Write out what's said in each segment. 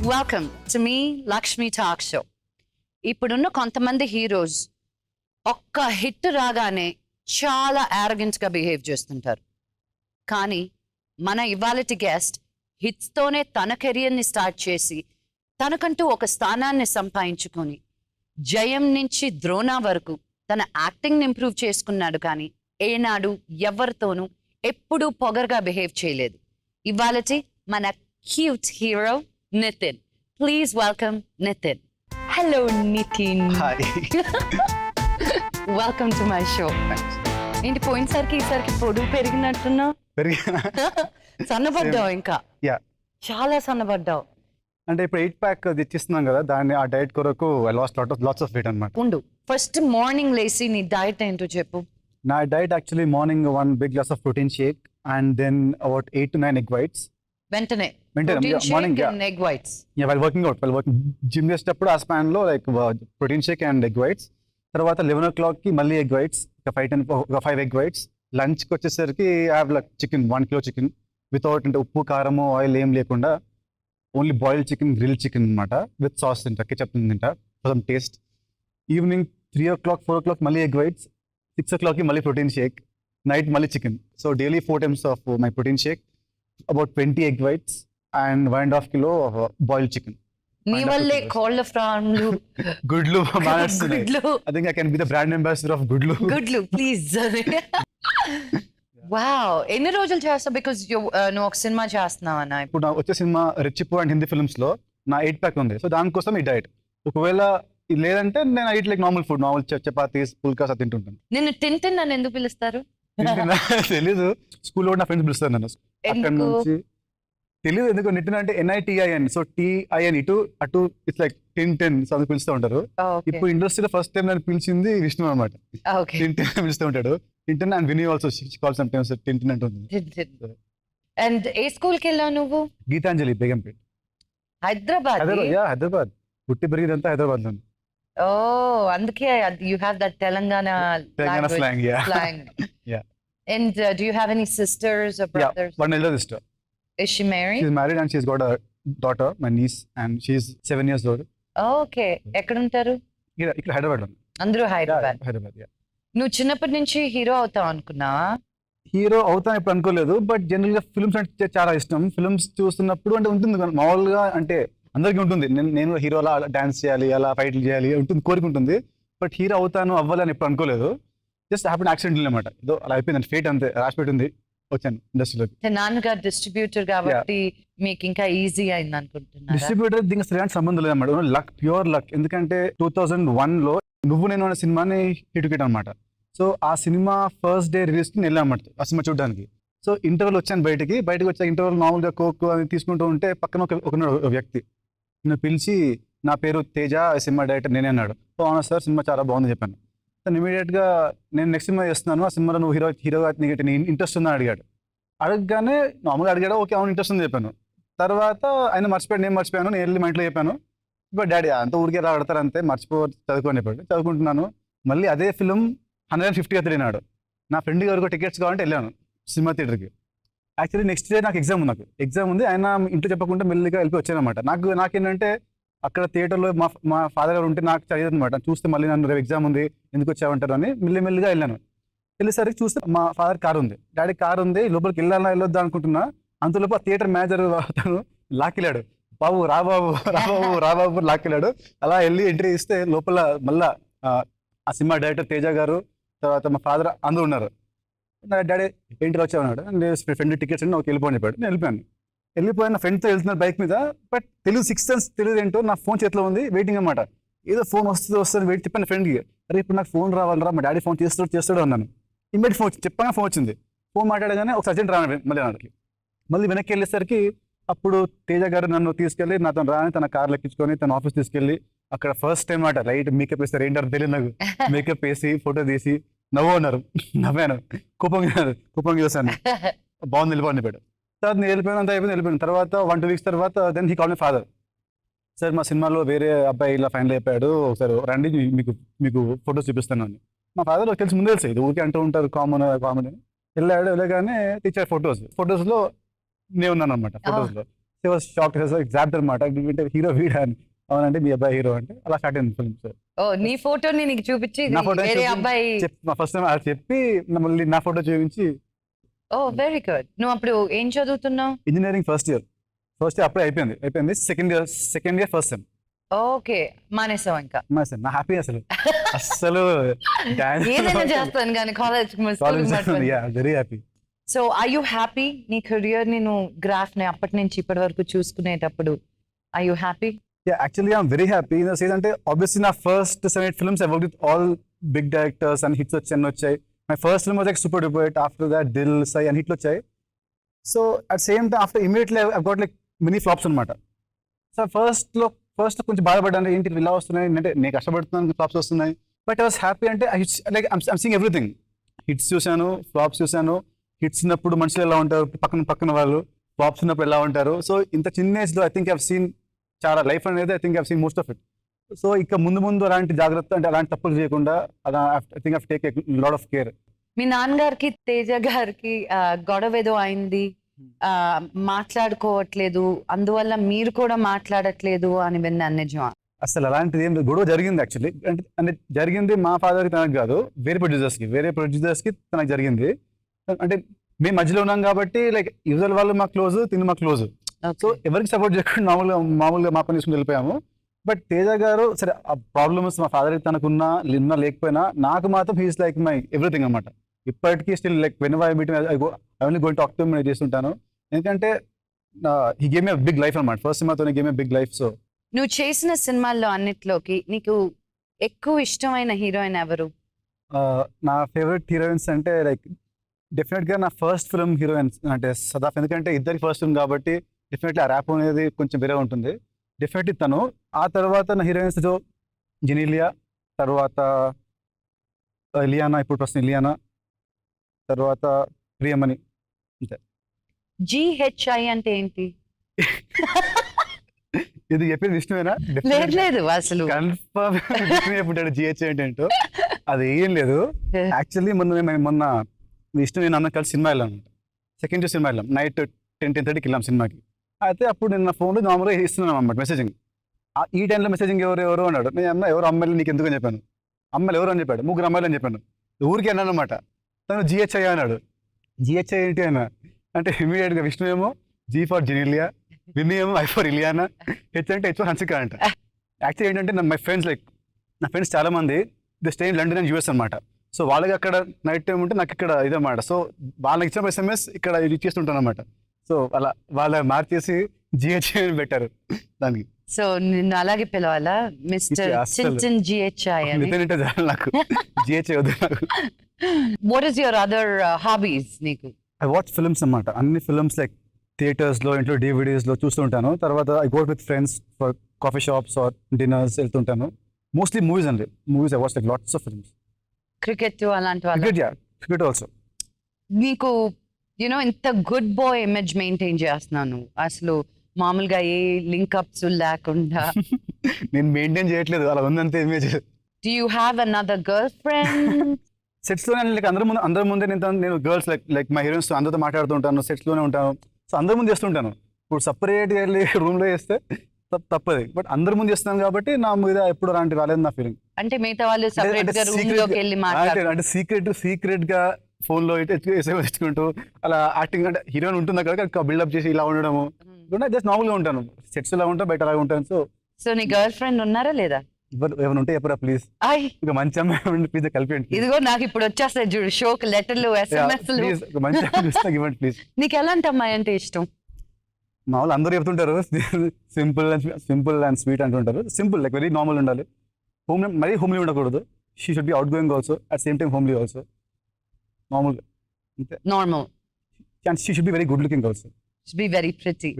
Welcome to me Lakshmi talk show. ఇప్పుడున్న కొంతమంది heroes ఒక్క హిట్ రాగానే చాలా arrogant గా బిహేవ్ చేస్తుంటారు. కానీ మన ఇవాళటి గెస్ట్ హిట్స్తోనే తన కెరియర్ని స్టార్ట్ చేసి తనకంటూ ఒక స్థానాన్ని సంపాదించుకొని జయం నుంచి ద్రోణ వరకు తన యాక్టింగ్ని ఇంప్రూవ్ చేసుకున్నాడు. కానీ ఏనాడు ఎవరితోనూ ఎప్పుడూ పొగరుగా బిహేవ్ చేయలేదు. ఇవాళటి మన cute hero Nitin. Please welcome Nitin. Hello Nitin. Welcome to my show. ఏంటి పోయినసారికి ఈసారికి పొడుగు పెరిగినట్టున్నా? సన్నబడ్డావు, ఇంకా చాలా సన్నబడ్డావు. అంటే ఇప్పుడు 8 ప్యాక్ తెచ్చిస్తున్నాం కదా, దాన్ని ఆ డైట్ కొరకు I last lots of weight అన్నమాట. ఉండు, ఫస్ట్ మార్నింగ్ లేసి నీ డైట్ ఏంటో చెప్పు. నా diet actually morning 1 big glass of protein shake and then about 8 to 9 egg whites. వెంటనే morning egg whites. while working gym చేసేటప్పుడు ఆ స్పాన్ లో like protein shake and egg whites. తర్వాత 11 o'clock కి మళ్ళీ ఎగ్ వైట్స్, ఒక 5 egg whites. లంచ్ కి వచ్చేసరికి I have like chicken 1 kilo chicken without అంటే ఉప్పు కారము ఆయిల్ ఏం లేకుండా only boiled chicken, grill chicken అనమాట, విత్ సాస్ తింటా, కెచప్ తింటా for some taste. Evening 3 o'clock 4 o'clock మళ్ళీ ఎగ్ వైట్స్, 6 o'clock కి మళ్ళీ ప్రోటీన్ షేక్, నైట్ మళ్ళీ chicken. So daily 4 times of my protein shake, about 20 egg whites and 1.5 kilo of boiled chicken. నీ వల్లే కోళ్ళ ఫ్రామ్లు గుడ్లు I think I can be the brand ambassador of గుడ్లు. Please. Wow, ఎన్ని రోజులు చేస్తావు? బికాజ్ నువ్వు ఒక సినిమా చేస్తున్నావు అన్న. ఇప్పుడు నా వచ్చే సినిమా రెచ్చిపో అండ్ హిందీ ఫిల్మ్స్ లో నా 8 pack ఉంది. సో దానికోసం ఈ డైట్. ఒకవేళ ఇది లేదంటే నేను ate like normal food, normal chapatis phulkas తింటుంటాను. నిన్ను తింటే నన్ను ఎందుకు పిలుస్తారు? తెలీదు, స్కూల్లో నా ఫ్రెండ్స్ పిలుస్తారు నన్ను. అక్కడ నుంచి తెలీదు ఎందుకు. నితిన్ అంటే NITIN, సో TIN ఇటు అటు ఇట్స్ లైక్ 10 సో అది పిలుస్తూ ఉంటారు. ఇప్పుడు ఇండస్ట్రీలో ఫస్ట్ టైం నన్ను పిలిచింది విష్ణు అనమాట. టింటిన్ పిలుస్తూ ఉంటాడు. Tintin and Vini also call sometimes Tintin అంటుంది. అండ్ ఏ స్కూల్ కి వెళ్ళావు నువ్వు? గీతాంజలి, బేగంపేట్, హైదరాబాద్. పుట్టి పెరిగినంతా హైదరాబాద్ లో. ఓ, అందుకే you have that Telangana slang. And do you have any sisters or brothers? One elder sister. Is she married? She's married and she's got a daughter, my niece, and she's 7 years old. Okay, ఎక్కడ ఉంటారు? ఇక్కడ హైదరాబాద్ లో. అందరూ హైదరాబాద్. నువ్వు చిన్నప్పటి నుంచి hero అవుతావు అనుకున్నావా? హీరో అవుతాను ఎప్పుడు అనుకోలేదు, బట్ జనరల్ గా ఫిల్మ్స్ అంటే చాలా ఇష్టం. ఫిల్మ్స్ చూస్తున్నప్పుడు అంటే ఉంటుంది మామూలుగా, అంటే అందరికీ ఉంటుంది నేను హీరోలా డాన్స్ చేయాలి, అలా ఫైట్లు చేయాలి ఉంటుంది, కోరిక ఉంటుంది. బట్ హీరో అవుతాను అవ్వాలని ఎప్పుడు అనుకోలేదు. జస్ట్ హ్యాపీ యాక్సిడెంట్ అనమాట, ఏదో అలా అయిపోయింది, ఫేట్ అంతే, రాసి పెట్టింది, వచ్చాను ఇండస్ట్రీలోకి. నాన్నగారు డిస్ట్రిబ్యూటర్ కాబట్టి మీకు ఇంకా ఈజీ అయింది అనుకుంటున్నా. డిస్ట్రిబ్యూటర్ దీనికి అసలు సంబంధం లేదన్నమాట, లక్, ప్యూర్ లక్. ఎందుకంటే 2001 లో నువ్వు నేను అనే సినిమాని హిట్ కిట్ అనమాట. సో ఆ సినిమా ఫస్ట్ డే రిలీజ్ కి వెళ్ళాం అన్నమాట ఆ సినిమా చూడడానికి. సో ఇంటర్వెల్ వచ్చాను, బయటకి వచ్చాక ఇంటర్వెల్ మామూలుగా కోక్ అని తీసుకుంటూ ఉంటే పక్కన ఒక వ్యక్తి నన్ను పిలిచి, నా పేరు తేజ, సినిమా డైరెక్టర్ నేనే అన్నాడు. సో అవునా సార్, సినిమా చాలా బాగుంది చెప్పాను. తను ఇమీడియట్ గా నేను నెక్స్ట్ సినిమా చేస్తున్నాను, ఆ సినిమాలో నువ్వు హీరోగా నీకు ఇంట్రెస్ట్ ఉందని అడిగాడు. అడగగానే మామూలుగా అడిగాడు, ఓకే అవును ఇంట్రెస్ట్ ఉంది చెప్పాను. తర్వాత ఆయన మర్చిపోయాడు, నేను మర్చిపోయాను. నేను వెళ్ళి మా ఇంట్లో చెప్పాను, ఇప్పుడు డాడీ అంత ఊరికే ఆడతారు అంతే, చదువుకోని చెప్పాడు. చదువుకుంటున్నాను. మళ్ళీ అదే ఫిల్మ్ 150గా తిరిగినాడు. నా ఫ్రెండ్ గారికి టికెట్స్ కావాలంటే వెళ్ళాను సినిమా థియేటర్కి. యాక్చువల్లీ నెక్స్ట్ డే నాకు ఎగ్జామ్ ఉంది. ఆయన ఇంట్లో చెప్పకుండా మెల్లిగా వెళ్ళి వచ్చాను అనమాట. నాకేంటంటే అక్కడ థియేటర్లో మా ఫాదర్ గారు ఉంటే నాకు చదివేది అనమాట. చూస్తే మళ్ళీ నన్ను రేపు ఎగ్జామ్ ఉంది ఎందుకు వచ్చావంటారు అని మెల్లిగా వెళ్ళాను. వెళ్ళేసరికి చూస్తే మా ఫాదర్ కారు ఉంది, డాడీ కారు ఉంది, లోపలికి వెళ్ళొద్దా అనుకుంటున్నా. అంతలోపు ఆ థియేటర్ మేనేజర్ అతను లాక్కెళ్ళాడు, బాబు రాబాబు లాక్కెళ్ళాడు. అలా వెళ్ళి ఎంట్రీ ఇస్తే లోపల మళ్ళా ఆ సినిమా డైరెక్టర్ తేజ గారు, తర్వాత మా ఫాదర్ అందరూ ఉన్నారు. డాడీ ఎంట్రీ వచ్చామన్నాడు. ఫ్రెండ్ టికెట్స్ అని నాకు వెళ్ళిపోని చెప్పాడు. నేను వెళ్ళిపోయిన ఫ్రెండ్తో వెళ్తున్నారు బైక్ మీద. బట్ తెలుగు 6 cents తెలియదు ఏంటో, నా ఫోన్ చేతిలో ఉంది, వెయిటింగ్ అనమాట. ఏదో ఫోన్ వస్తుంది వెయిట్ చెప్పాను ఫ్రెండ్కి. అరే ఇప్పుడు నాకు ఫోన్ రావాలరా, మా డాడీ ఫోన్ చేస్తాడు అన్నాను. ఇమ్మీడియట్ ఫోన్ చెప్పగానే ఫోన్ వచ్చింది. ఫోన్ మాట్లాడగానే ఒక అర్జెంట్ రాను మళ్ళీ వెనక్కి వెళ్ళేసరికి అప్పుడు తేజ గారు నన్ను తీసుకెళ్ళి నాతో రాని తన కార్లు ఎక్కించుకొని తన ఆఫీస్ తీసుకెళ్ళి అక్కడ ఫస్ట్ టైం మాట లైట్ మేకప్ వేస్తారు, ఏంటారు తెలియదు నాకు. మేకప్ వేసి ఫోటో తీసి నవ్వాను, కూపం చూసాను, బాగుంది వెళ్ళిపోండి పెట్టాడు. తర్వాత నేను వెళ్ళిపోయిన తర్వాత 1-2 weeks తర్వాత then he call my father, sir మా సినిమాలో వేరే అబ్బాయి ఇలా ఫైనల్ అయిపోయాడు, ఒకసారి రండి మీకు ఫోటోస్ చూపిస్తాను అని. మా ఫాదర్ తెలిసి ముందే తెలుసు, ఇది ఊరికే అంటూ ఉంటారు కామన్ అని. వెళ్ళగానే తెచ్చారు ఫొటోస్లో నేను ఉన్నాను అనమాట. ఫొటోస్లో షాక్ ఎగ్జాక్ట్ అనమాట. అంటే హీరో వీడా అని. అవునంటే మీ అబ్బాయి హీరో అంటే అలా స్టార్ట్ అయింది ఫిల్మ్. సార్ ఓ నీ ఫోటోని నీకు చూపించి నా ఫోటో వేరే అబ్బాయి. ఫస్ట్ టైం అలా చెప్పి మళ్ళీ నా ఫోటో చూపించి. Oh very good. నువ్వు అప్పుడు ఏం చదువుతున్నావు? ఇంజనీరింగ్ ఫస్ట్ ఇయర్ అప్పుడే అయిపోయింది. Second year first sem. Okay, మానేసావు ఇంకా? నా హ్యాపీ అసలు ఏదైనా చేస్తాను కానీ college very happy. So are you happy నీ కెరియర్ ని నువ్వు గ్రాఫ్ ని అప్పటి నుంచి ఇప్పటి వరకు చూసుకునేటప్పుడు are you happy? Actually I'm very happy in the sense అంటే ఆబ్వియస్లీ నా first 7-8 films I worked with all big directors and hits వచ్చాయి. My first film was like super duper hit. After that Dil Sye and హిట్లు వచ్చాయి. So at same time after immediately I got like mini flops అనమాట. So first కొంచెం బాధపడ్డాను, ఏంటి ఇలా వస్తున్నాయి అంటే నేను కష్టపడుతున్నాను ఫ్లాప్స్ వస్తున్నాయి. బట్ ఐ వాస్ హ్యాపీ అంటే like I'm seeing everything. Hits చూశాను, ఫ్లాప్స్ చూశాను. హిట్స్ ఉన్నప్పుడు మనుషులు ఎలా ఉంటారు, పక్కన వాళ్ళు, ఫ్లాప్స్ ఉన్నప్పుడు ఎలా ఉంటారు. సో ఇంత చిన్న ఏజ్లో ఐ థింక్ ఐవ్ సీన్ చాలా లైఫ్ అనేది. I think I've seen most of it. So ఇక ముందు అలాంటి జాగ్రత్త అంటే అలాంటి తప్పులు చేయకుండా I think I take lot of care. మీ నాన్నగారికి తేజ గారికి గొడవ ఏదో అయింది, మాట్లాడుకోవట్లేదు, అందువల్ల మీరు కూడా మాట్లాడట్లేదు అని విన్నాను, నిజమా? అసలు అలాంటిది ఏం గొడవ జరిగింది యాక్చువల్లీ. అంటే జరిగింది మా ఫాదర్కి తనకు కాదు, వేరే ప్రొడ్యూసర్స్కి తనకు జరిగింది. అంటే మేము మధ్యలో ఉన్నాం కాబట్టి లైక్ యూజువల్ వాళ్ళు మా క్లోజ్, తిని మా క్లోజ్. సో ఎవరికి సపోర్ట్ చేయకుండా మామూలుగా మా పని తీసుకుని వెళ్ళిపోయాము. బట్ తేజ గారు సరే ఆ ప్రాబ్లమ్స్ మా ఫాదర్కి తనకున్నా లేకపోయినా నాకు మాత్రం హీస్ లైక్ మై ఎవ్రీథింగ్ అనమాట. ఇప్పటికీ still like when I meet I only going talk to నేను చేస్తుంటాను. ఎందుకంటే he gave me big life అనమాట. ఫస్ట్ సినిమాతోనే gave me big life. So నువ్వు చేసిన సినిమాల్లో అన్నిట్లోకి నీకు ఎక్కువ ఇష్టమైన హీరోయిన్ ఎవరు? నా ఫేవరెట్ హీరోయిన్స్ అంటే లైక్ డెఫినెట్గా నా ఫస్ట్ ఫిల్మ్ హీరోయిన్స్ అంటే సదాఫ్. ఎందుకంటే ఇద్దరికి ఫస్ట్ ఫిల్మ్ కాబట్టి డెఫినెట్లీ ఆ ర్యాప్ అనేది కొంచెం వేరే ఉంటుంది. డెఫినెట్లీ తను. ఆ తర్వాత నా హీరోయిన్స్ జెనీలియా, తర్వాత ఇలియానా, ఇప్పుడు ప్రస్తుతం ఇలియానా, తర్వాత ప్రియమణి, అంతే. GHI అంటే ఏంటి? ఇది చెప్పేది విష్ణువేనా? లేదు అసలు కన్ఫర్మ్ విష్ణు చెప్పుంటాడు GHI అంటే ఏంటో. అది ఏం లేదు యాక్చువల్లీ. మొన్న విష్ణు నేను అన్న కలిసి సినిమా వెళ్ళాను, సెకండ్ సినిమా వెళ్ళాం. నైట్ 10-10:30కి వెళ్ళాం సినిమాకి. అయితే అప్పుడు నేను నా ఫోన్లో నార్మల్గా ఇస్తున్నాను అన్నమాట మెసేజింగ్. ఈ టైంలో మెసేజింగ్ ఎవరు అన్నాడు. నేను అన్న ఎవరు అమ్మాయిలు నీకు ఎందుకు అని చెప్పాను. అమ్మాయిలు ఎవరు అని చెప్పాడు. 3 అమ్మాయిలు అని చెప్పాను. ఊరికి అన్నాను అనమాట. తను GHI అన్నాడు. GHI ఏంటి అయినా అంటే ఇమీడియట్గా విష్ణు ఏమో G ఫర్ జెనీలియా, విన్నీ ఏమో I ఫర్ ఇలియానా, H అంటే H ఫర్ హన్సిక అంట. యాక్చువల్లీ ఏంటంటే నా ఫ్రెండ్స్ చాలా మంది the stay in London and US అనమాట. సో వాళ్ళకి అక్కడ నైట్ టైం ఉంటే నాకు ఇక్కడ ఇదన్నమాట. సో వాళ్ళకి ఇచ్చిన SMS ఇక్కడ ఇచ్చేస్తుంటాను అనమాట. సో అలా వాళ్ళ మార్చేసి GHI అని పెట్టారు దానికి. సో నిన్ను అలాగే పిలవాలా, మిస్టర్ చిల్టన్ GHI అని? నాకు GHI వద్దు నాకు. What is your other hobbies నీకు? ఐ వాచ్ ఫిల్మ్స్ అన్నమాట. అన్ని ఫిల్మ్స్ లైక్ థియేటర్స్లో, ఇంట్లో DVDsలో చూస్తుంటాను. తర్వాత I go with friends for coffee shops or dinners వెళ్తుంటాను. మోస్ట్లీ మూవీస్ అండి. Movies I watch like lots of films. Cricket అలాంటి క్రికెట్ ఆల్సో. నీకు యూనో ఇంత గుడ్ బాయ్ ఇమేజ్ మెయింటైన్ చేస్తున్నాను, అసలు మామూలుగా ఏ లింక్అప్స్ లేకుండా. నేను మెయింటైన్ చేయట్లేదు, అలా ఉందంతే image. Do you have another girlfriend? Sets లోనే లైక్ అందరి ముందే నేను గర్ల్స్ లైక్ మా హీరోయిన్స్ అందరితో మాట్లాడుతూ ఉంటాను, సెట్స్ లోనే ఉంటాను. సో అందరి ముందు చేస్తుంటాను. ఇప్పుడు సపరేట్గా వెళ్ళి రూమ్లో చేస్తే తప్పది. బట్ అందరి ముందు చేస్తున్నాను కాబట్టి నా మీద ఎప్పుడు అలాంటి రాలేదు నా ఫీలింగ్. అంటే మిగతా వాళ్ళు సెపరేట్ గా రూమ్ లోకి వెళ్ళి మాట్లాడారు అంటే సీక్రెట్ గా ఫోన్ లో తెచ్చుకుంటూ అలా యాక్టింగ్ అంటే హీరోయిన్ ఉంటుంది అక్కడ బిల్డప్ చేసి ఇలా ఉండడము. జస్ట్ నార్మల్ గా ఉంటాను. సెట్స్ ఇలా ఉంటాను, బయట అలాగే ఉంటాను. సో నీ గర్ల్ ఫ్రెండ్ ఉన్నారా లేదా? ఎవరు ఉంటే చెప్పరా ప్లీజ్. ఇక మంచి అమ్మాయి ప్లీజ్ కలిపి. ఇదిగో నాకు ఇప్పుడు వచ్చేస్తాయి చూడు షోక్ లెటర్లు, SMS లు. మంచి అమ్మాయి ఇవ్వండి ప్లీజ్. నీకు ఎలాంటి అమ్మాయి అంటే ఇష్టం? మా వాళ్ళు అందరూ చెప్తుంటారు సింపుల్ అండ్ స్వీట్ అంటుంటారు. సింపుల్ లైక్ వెరీ నార్మల్ ఉండాలి. మరీ హోమ్లీ ఉండకూడదు. She should be out going also at same time homely also. నార్మల్గా అంతే. Normal. And she should be very good looking also. Be very pretty.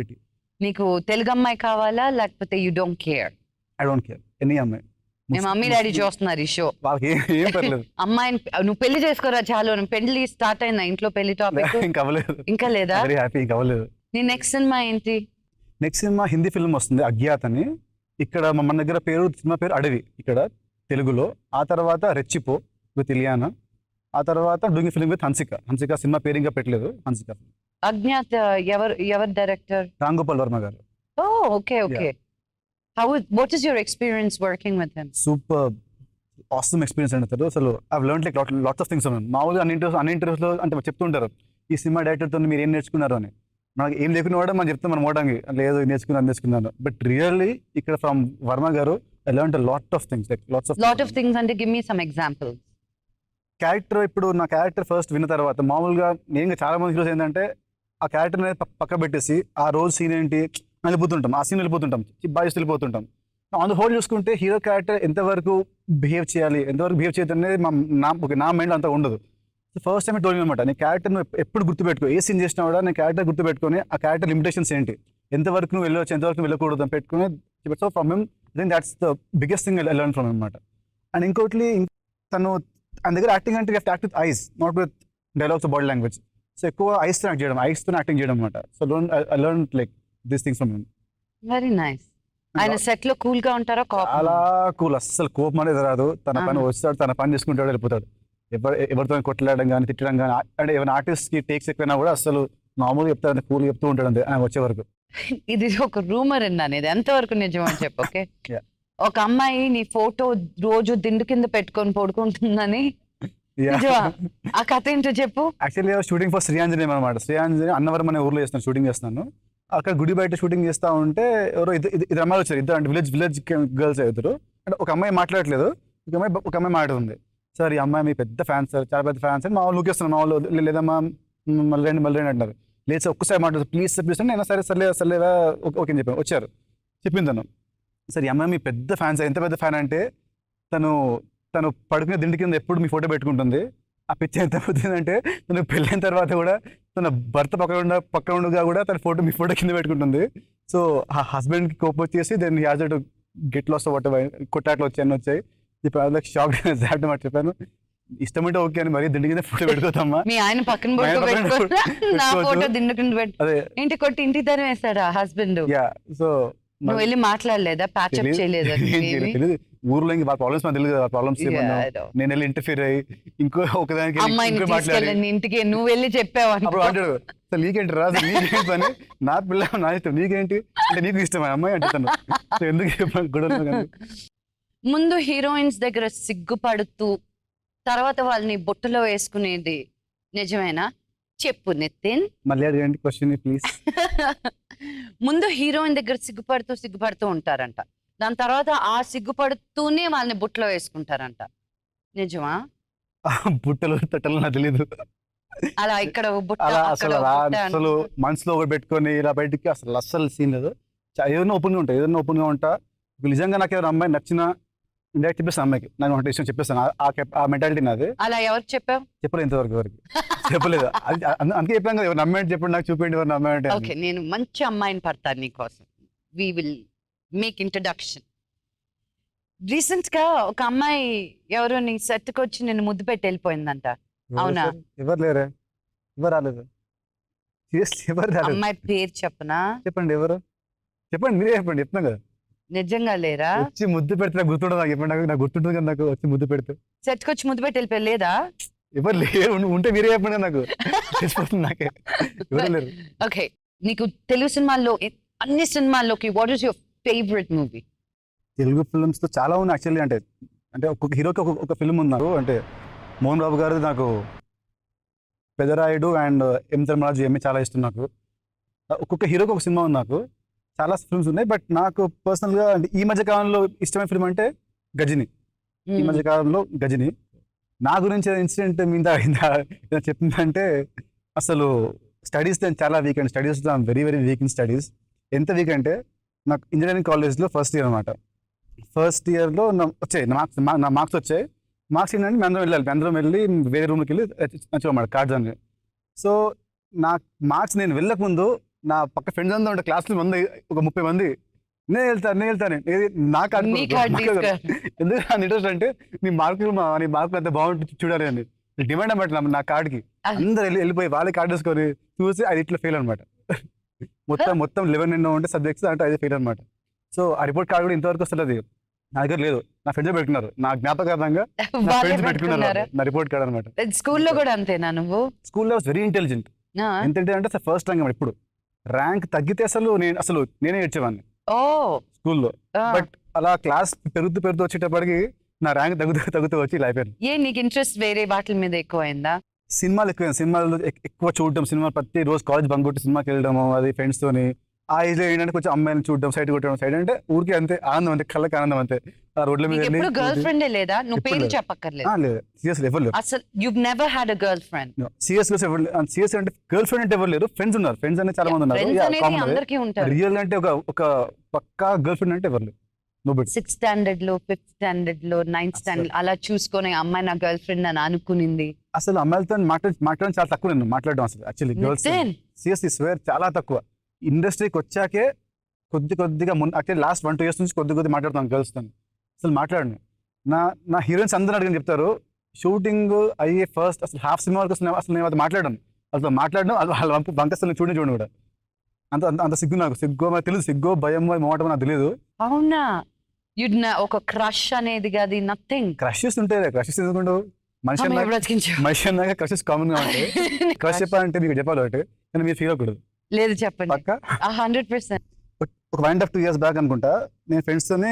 నీకు తెలుగు అమ్మాయి కావాలా లేకపోతే you don't care? I don't care any అమ్మాయి. మీ mummy daddy చూస్తున్నారు ఈ show. వాళ్ళకి ఏం పర్లేదు. అమ్మాయిని నువ్వు పెళ్లి చేసుకోరా చాలు. పెళ్లి స్టార్ట్ అయిందా ఇంట్లో? పెళ్లి టాపిక్ ఇంకా లేదా? Very happy. ఇంకా అవ్వలేదు. నీ నెక్స్ట్ సినిమా ఏంటి? నెక్స్ట్ సినిమా హిందీ ఫిల్మ్ వస్తుంది అజ్ఞాత్ అని. ఇక్కడ మన దగ్గర సినిమా పేరు అడవి ఇక్కడ తెలుగులో. ఆ తర్వాత రెచ్చిపో విత్ ఇలియానా. ఆ తర్వాత doing film with Hansika cinema పేరు ఇంకా పెట్టలేదు. హన్సిక అజ్ఞాత్ ఎవరు డైరెక్టర్? రామ్ గోపాల్ వర్మ గారు. Okay. What is your experience working with him? Super awesome experience అండి అతను. అసలు I learn like lots of things. మామూలుగా అన్ని ఇంటర్వ్యూస్లో అంటే చెప్తుంటారు ఈ సినిమా డైరెక్టర్తో మీరు ఏం నేర్చుకున్నారు అని. మనకి ఏం లేకుండా కూడా మనం చెప్తాం మనం ఓటానికి లేదు నేర్చుకున్నాను. బట్ రియల్లీ ఇక్కడ ఫ్రమ్ వర్మ గారు I learn lot of things like Lot of things అంటే give me some examples. Character ఇప్పుడు నా క్యారెక్టర్ ఫస్ట్ విన్న తర్వాత మామూలుగా నేను చాలా మంది హీరోస్ ఏంటంటే ఆ క్యారెక్టర్ అనేది పక్క పెట్టేసి ఆ రోజు సీన్ ఏంటి వెళ్ళిపోతుంటాం, ఆ సీన్ వెళ్ళిపోతుంటాం, బాయ్స్ వెళ్ళిపోతుంటాం. ఆన్ ద హోల్ చూసుకుంటే హీరో క్యారెక్టర్ ఎంతవరకు బిహేవ్ చేయాలి ఎంతవరకు బిహేవ్ చేయదు అనేది నా మైండ్ అంతా ఉండదు. ఫస్ట్ టైం టోల్ అనమాట నీ క్యారెక్టర్ నువ్వు ఎప్పుడు గుర్తుపెట్టుకో, ఏ సీన్ చేసినా కూడా నీ క్యారెక్టర్ గుర్తుపెట్టుకొని ఆ క్యారెక్టర్ లిమిటేషన్స్ ఏంటి, ఎంతవరకు నువ్వు వెళ్ళవచ్చు ఎంతవరకు వెళ్ళకూడదు అని పెట్టుకుని. So from him I think that's the biggest thing I learn from him అనమాట. అండ్ ఇంకోటి తను ఆయన దగ్గర యాక్టింగ్ అంటే act with ice not with dialogues body language. So ఎక్కువ ఐస్తో యాక్ట్ చేయడం, ఐస్తో యాక్టింగ్ చేయడం అనమాట. So I learn like these things from him. Very nice. ఆయన సెట్ లో కూల్ గా ఉంటారా? చాలా కూల్, అస్సలు కోపం అనేది రాదు. తన పని వస్తాడు, తన పని చేసుకుంటాడు, వెళ్ళిపోతాడు. ఎవరితో కొట్లాడడం కానీ తిట్టడం కానీ అంటే ఏమైనా ఆర్టిస్ట్ కి టేక్స్ ఎక్కువైనా కూడా అసలు మామూలుగా చెప్తాడు, కూల్ చెప్తూ ఉంటాడు అంతే ఆయన వచ్చే వరకు. ఇది ఒక రూమర్ అన్నాను, ఇది ఎంతవరకు నిజం అని చెప్పు. ఓకే, ఒక అమ్మాయి నీ ఫోటో రోజు దిండు కింద పెట్టుకొని పడుకుంటుందని ఆ కథ ఏంటో చెప్పు. యాక్చువల్లీ షూటింగ్ ఫర్ శ్రీయాంజనేయం అనమాట. శ్రీయాంజనేయం అన్నవరం అనే ఊర్లో చేస్తాను, షూటింగ్ చేస్తాను. అక్కడ గుడి బయట షూటింగ్ చేస్తా ఉంటే ఎవరో ఇద్దరు అమ్మాయిలు వచ్చారు. ఇద్దరు అంటే విలేజ్ గర్ల్స్ ఇద్దరు. అంటే ఒక అమ్మాయి మాట్లాడట్లేదు, ఒక అమ్మాయి మాట్లాడుతుంది. సార్ ఈ అమ్మాయి మీ పెద్ద ఫ్యాన్స్ సార్, చాలా పెద్ద ఫ్యాన్స్ అని మా వాళ్ళు లూకేస్తున్నాను. మా వాళ్ళు లేదమ్మా మళ్ళీ రండి అంటారు. లేదు సార్ ఒక్కసారి మాట్లాడు ప్లీజ్ సార్ నేను సర్లేదా ఓకే అని చెప్పాను. వచ్చారు, చెప్పింది తను. సార్ ఈ అమ్మాయి మీ పెద్ద ఫ్యాన్స్, ఎంత పెద్ద ఫ్యాన్ అంటే తను పడుకునే దిండి కింద ఎప్పుడు మీ ఫోటో పెట్టుకుంటుంది. ఆ పిచ్చి ఎంత అవుతుందంటే తనకు పెళ్ళైన తర్వాత కూడా తన భర్త పక్కన ఉండగా కూడా తన మీ ఫోటో కింద పెట్టుకుంటుంది. సో ఆ హస్బెండ్కి కోపం వచ్చేసి దాన్ని హ్యాజ్ టు గెట్ లాస్ కొట్టాట్లు వచ్చాయి చెప్పి షాక్ మాట చెప్పాను. ఇష్టమంటే ఓకే అని మరీ దిండి కింద ఫోటో పెట్టుకోతామా, మీ ఆయన పక్కన నా ఫోటో దిండు కింద పెట్టి ఇంటి కొట్టి ఇంటి తరం వేస్తాడా హస్బెండ్? సో నువ్వు వెళ్ళి మాట్లాడలేదా, ప్యాచప్ చేయలేదా? ఊర్లో ఇంకా ప్రాబ్లమ్స్ మనకు తెలియదు కదా, ప్రాబ్లమ్స్ నేను వెళ్ళి ఇంటర్ఫీర్ అయ్యి ఒకదానికి ఇంటికి నువ్వు వెళ్ళి చెప్పావు అప్పుడు అంటాడు సార్ నీకేంటి రాదు నీకేంటి పని, నా పిల్ల నా ఇష్టం నీకేంటి అంటే నీకు ఇష్టం అమ్మాయి అంటే తను ఎందుకు గొడవ. ముందు హీరోయిన్స్ దగ్గర సిగ్గుపడుతూ తర్వాత వాళ్ళని బుట్టలో వేసుకునేది నిజమేనా? చెప్పు నితిన్. మళ్ళీ అడగండి క్వశ్చన్ ప్లీజ్. ముందు హీరోయిన్ దగ్గర సిగ్గుపడుతూ ఉంటారంట, దాని తర్వాత ఆ సిగ్గుపడుతూనే వాళ్ళని బుట్టలో వేసుకుంటారంట, నిజమా? బుట్టలు తట్టలు నాకు తెలీదు. అలా ఇక్కడ అసలు మనసులో ఒకటి పెట్టుకొని ఇలా బయటికి అసలు సీన్ లేదు. ఏదైనా ఓపెన్ గా ఉంటా. నిజంగా నాకు ఎవరు అమ్మాయి నచ్చిన ఇండైరెక్ట్ చెప్పేస్తాను, అమ్మాయికి నాకు అంటే ఇష్టం చెప్పేస్తాను. ఆ మెంటాలిటీ నాది. అలా ఎవరు చెప్పావు? చెప్పలేదు ఇంతవరకు ఎవరికి చెప్పలేదు. అందుకే చెప్పాను కదా, ఎవరు నమ్మాయంటే చెప్పండి, నాకు చూపించండి ఎవరు నమ్మాయంటే. ఓకే, నేను మంచి అమ్మాయిని పడతాను నీకోసం. We will make introduction. Recent గా ఒక అమ్మాయి ఎవరో నీ సెట్కి వచ్చి నేను ముద్దు పెట్టి వెళ్ళిపోయిందంట, అవునా? ఎవరు లేరే, ఎవరు రాలేదు. అమ్మాయి పేరు చెప్పనా? చెప్పండి ఎవరు, చెప్పండి మీరే చెప్పండి. చెప్తున్నా కదా నిజంగా లేరా? వచ్చి ముద్దు పెడితే గుర్తుండదు నాకు, చెప్పండి నాకు గుర్తుంటుంది కదా నాకు వచ్చి ముద్దు పెడితే. సెట్కి వచ్చి ముద్దు పెట్టి వెళ్ళిపోయి లేదా? ఎవరు లేరు, ఉంటే మీరే చెప్పండి నాకు నాకే ఎవరు లేరు. ఓకే, నీకు తెలుగు సినిమాల్లో అన్ని సినిమాల్లోకి what is your favourite movie? Telugu films తో చాలా ఉన్నాయి యాక్చువల్లీ. అంటే ఒక్కొక్క హీరోకి ఒక ఫిల్మ్ ఉన్నారు. అంటే మోహన్ బాబు గారు నాకు పెదరాయుడు అండ్ ఎం ధర్మరాజు ఏమి చాలా ఇష్టం నాకు. ఒక్కొక్క హీరోకి ఒక సినిమా ఉంది. నాకు చాలా ఫిల్మ్స్ ఉన్నాయి, బట్ నాకు పర్సనల్గా ఈ మధ్య కాలంలో ఇష్టమైన ఫిల్మ్ అంటే గజిని. ఈ మధ్య కాలంలో గజిని. నా గురించి ఇన్సిడెంట్ మీద చెప్పిందంటే అసలు స్టడీస్ చాలా week and studies very weak in studies. ఎంత వీక్ అంటే నాకు ఇంజనీరింగ్ కాలేజ్లో ఫస్ట్ ఇయర్ అనమాట. ఫస్ట్ ఇయర్లో వచ్చాయి నా మార్క్స్ వచ్చాయి. మార్క్స్ ఏంటంటే మేము అందరం వెళ్ళి వేరే రూమ్కి వెళ్ళి నచ్చమాట కార్డ్స్ అని. సో నా మార్క్స్ నేను వెళ్ళకముందు నా పక్క ఫ్రెండ్స్ అందరూ ఉంటే క్లాస్లో ఒక 30 మంది నేను వెళ్తాను నా కార్డు ఎందుకు ఇంట్రెస్ట్ అంటే నీ మార్కులు అంత బాగుంటుంది చూడాలి అని డిమాండ్ అనమాట నా కార్డుకి. అందరు వెళ్ళిపోయి వాళ్ళే కార్డు వేసుకొని చూసి అది ఇట్లా ఫెయిల్ అనమాట. మొత్తం 11 ఎన్నో ఉంటే సబ్జెక్ట్స్ అంటే అది ఫెయిల్ అనమాట. సో ఆ రిపోర్ట్ కార్డు కూడా ఇంతవరకు వస్తుంది, అది నా దగ్గర లేదు. నా ఫ్రెండ్స్ పెట్టుకున్నారు, నా జ్ఞాపకార్థంగా నా ఫ్రెండ్స్ పెట్టుకున్నారు నా రిపోర్ట్ కార్డ్ అనమాట. స్కూల్లో కూడా అంతేనా నువ్వు? స్కూల్లో వాస్ వెరీ ఇంటెలిజెంట్, ఎంతంటే అంటే అసలు ఫస్ట్ ర్యాంక్ ఇప్పుడు ర్యాంక్ తగ్గితే నేనే ఏడ్చేవాడిని ఓ స్కూల్లో. బట్ అలా క్లాస్ పెరుగుతూ వచ్చేటప్పటికి నా ర్యాంక్ తగ్గుతూ వచ్చి ఇలా అయిపోయాను. నీకు ఇంట్రెస్ట్ వేరే వాటి మీద ఎక్కువైందా? సినిమాలు ఎక్కువ, సినిమాలు ఎక్కువ చూడటం, సినిమాలు ప్రతి రోజు కాలేజ్ బంక్ కొట్టి సినిమాకి వెళ్ళడము, అది ఫ్రెండ్స్ తోని. ఆ ఏజ్ లో ఏంటంటే కొంచెం అమ్మాయిని చూడడం, సైడ్ కొట్టడం, సైడ్ అంటే ఊరికి అంతే ఆనందం, అంతే కళ్ళకి ఆనందం అంతే. ఆ రోడ్ల మీద గర్ల్ ఫ్రెండ్ లేదా? నువ్వు పేరు చెప్పక్కర్లేదు. లేదు, సీరియస్ ఎవరు లేరు అసలు. You never had a girl friend? Serious serious అంటే గర్ల్ ఫ్రెండ్ అంటే ఎవరు లేరు, ఫ్రెండ్స్ ఉన్నారు. ఫ్రెండ్స్ అనేది చాలా మంది ఉన్నారు. రియల్ అంటే ఒక పక్కా గర్ల్ ఫ్రెండ్ అంటే ఎవరు లేరు. 6th స్టాండర్డ్ లో, 5th స్టాండర్డ్ లో, 9th స్టాండర్డ్ అలా చూసుకొని అమ్మాయి నా గర్ల్ ఫ్రెండ్ అని అనుకునింది. అసలు అమ్మాయిలతో మాట్లాడడం చాలా తక్కువ, నేను మాట్లాడడం అసలు యాక్చువల్లీ గర్ల్స్ సీరియస్లీ స్వేర్ చాలా తక్కువ. ఇండస్ట్రీకి వచ్చాకే కొద్దిగా యాక్చువల్లీ లాస్ట్ 1-2 years నుంచి కొద్ది మాట్లాడుతాను గర్ల్స్ తో. అసలు మాట్లాడను. నా హీరోయిన్స్ అందరూ అడిగిన చెప్తారు, షూటింగ్ అయ్యే ఫస్ట్ అసలు హాఫ్ సినిమా వరకు అసలు నేను అది మాట్లాడను. వాళ్ళ వంకస్తలు చూడండి కూడా. అంత సిగ్గు నాకు తెలియదు, సిగ్గు భయం మోటం నాకు తెలియదు. అవునా? ఒక క్రష్ అనేది కాదు, నథింగ్. క్రషెస్ ఉంటాయి, క్రషెస్ ఎందుకుంటూ మనిషి అన్నాక క్రషెస్ కామన్ గా ఉంటాయి. క్రష్ చెప్పాలంటే మీకు చెప్పాలి ఒకటి, కానీ మీరు ఫీల్ అవ్వకూడదు. లేదు చెప్పండి. పక్కా 100%. ఒక 1.5-2 years బ్యాక్ అనుకుంటా, నేను ఫ్రెండ్స్ తోనే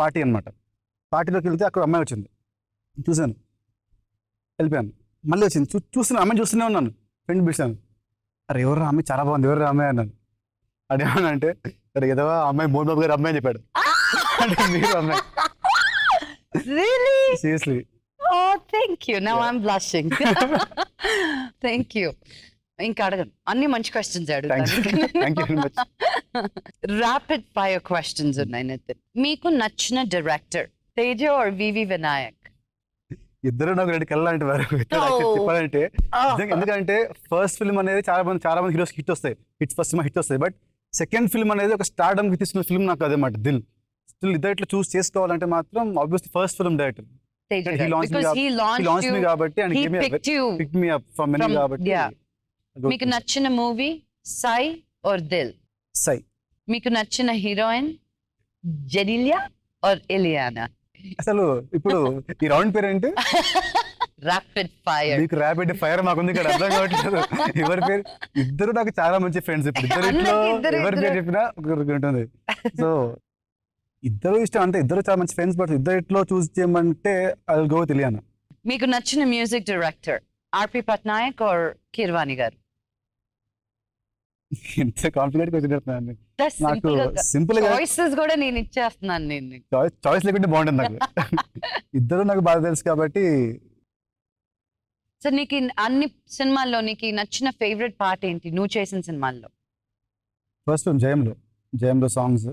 పార్టీ అనమాట. పార్టీలోకి వెళ్తే అక్కడ అమ్మాయి వచ్చింది, చూసాను, వెళ్ళిపోయాను. మళ్ళీ వచ్చింది, అమ్మాయిని చూస్తూనే ఉన్నాను. ఫ్రెండ్ పిలిచాను, అరే ఎవరు అమ్మాయి, చాలా బాగుంది, ఎవరు అమ్మాయి అన్నాను. అదేమన్నా అంటే అరే ఏదో అమ్మాయి మోహన్ బాబు గారు అమ్మాయి అని చెప్పాడు. అంటే మీరు అమ్మాయి? Seriously. Oh, thank you. Now I'm blushing. Thank you. ఇంకా అడగను, అన్ని మంచి క్వశ్చన్స్ అడుగుతాను. ర్యాపిడ్ ఫైర్ క్వశ్చన్స్ ఉన్నాయి నితిన్. మీకు నచ్చిన డైరెక్టర్ తేజ ఆర్ వివి వినాయక్? ఇద్దరు నాకు రెండు కళ్ళంటే చెప్పాలంటే, ఎందుకంటే ఫస్ట్ ఫిల్మ్ అనేది చాలా మంది హీరోస్ హిట్ వస్తాయి, ఫస్ట్ సినిమా హిట్ వస్తాయి. బట్ సెకండ్ ఫిల్మ్ అనేది ఒక స్టార్డమ్ కి తీసుకున్న ఫిల్మ్ నాకు అదే మాట దిల్. స్టిల్ ఇద్దరు చూస్ చేసుకోవాలంటే మాత్రం ఆబ్వియస్లీ ఫస్ట్ ఫిల్మ్ డైరెక్టర్ కాబట్టి. మీకు నచ్చిన మూవీ సై ఆర్ దిల్? సై. మీకు నచ్చిన హీరోయిన్ జెనిలియా ఆర్ ఇలియానా? అసలు ఇప్పుడు ఈ రౌండ్ పేరు ఏంటి? Rapid fire. మీకు ర్యాపిడ్ ఫైర్ మాకుంది ఇక్కడ, అర్థం కావట్లేదు ఎవరి పేరు. ఇద్దరు నాకు చాలా మంచి ఫ్రెండ్స్. ఇప్పుడు ఇద్దరిలో ఎవరి పేరు చెప్పినా ఒకరికి ఉంటుంది. సో ఇద్దరు ఇష్టం, అంటే ఇద్దరు చాలా మంచి ఫ్రెండ్స్. బట్ ఇద్దరిలో చూస్ చేయమంటే ఐ గో విత్ ఇలియానా. మీకు నచ్చిన music director R P Patnaik or Keeravani garu? ఇంత కాంప్లికేట్ క్వశ్చన్ చెప్తున్నాను. నాకు సింపుల్ గా చాయిసెస్ కూడా నేను ఇచ్చేస్తున్నాను. నేను చాయిస్ లేకుంటే బాగుంటుంది నాకు. ఇద్దరు నాకు బాగా తెలుసు కాబట్టి. సో నీకు అన్ని సినిమాల్లో నీకు నచ్చిన ఫేవరెట్ పార్ట్ ఏంటి నువ్వు చేసిన సినిమాల్లో? First జయంలో songs.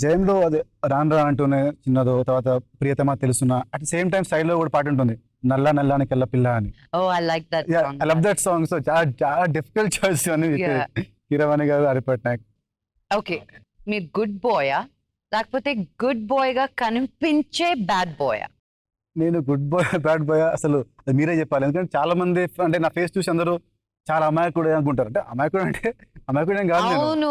జయంలో అదే రాన్ రా అంటూనే చిన్నదో, తర్వాత ప్రియతమా తెలుసునా, అట్ ద సేమ్ టైం స్టైల్లో కూడా పాట ఉంటుంది, నల్ల నల్లాని కెల్ల పిల్ల అని. I love that song. So చాలా డిఫికల్ట్ చాయిస్ అని కీరవాణి గారు, ఆర్పి పట్నాయక్. ఓకే, మీరు గుడ్ బాయా లేకపోతే గుడ్ బాయ్ గా కనిపించే బ్యాడ్ బాయా? నేను గుడ్ బాయ్ బ్యాడ్ బాయ్ అసలు మీరే చెప్పాలి. ఎందుకంటే చాలా మంది అంటే నా ఫేస్ చూసి అందరూ చాలా అమాయకుడు అనుకుంటారు. అంటే అమాయకుడు కాదు. అవును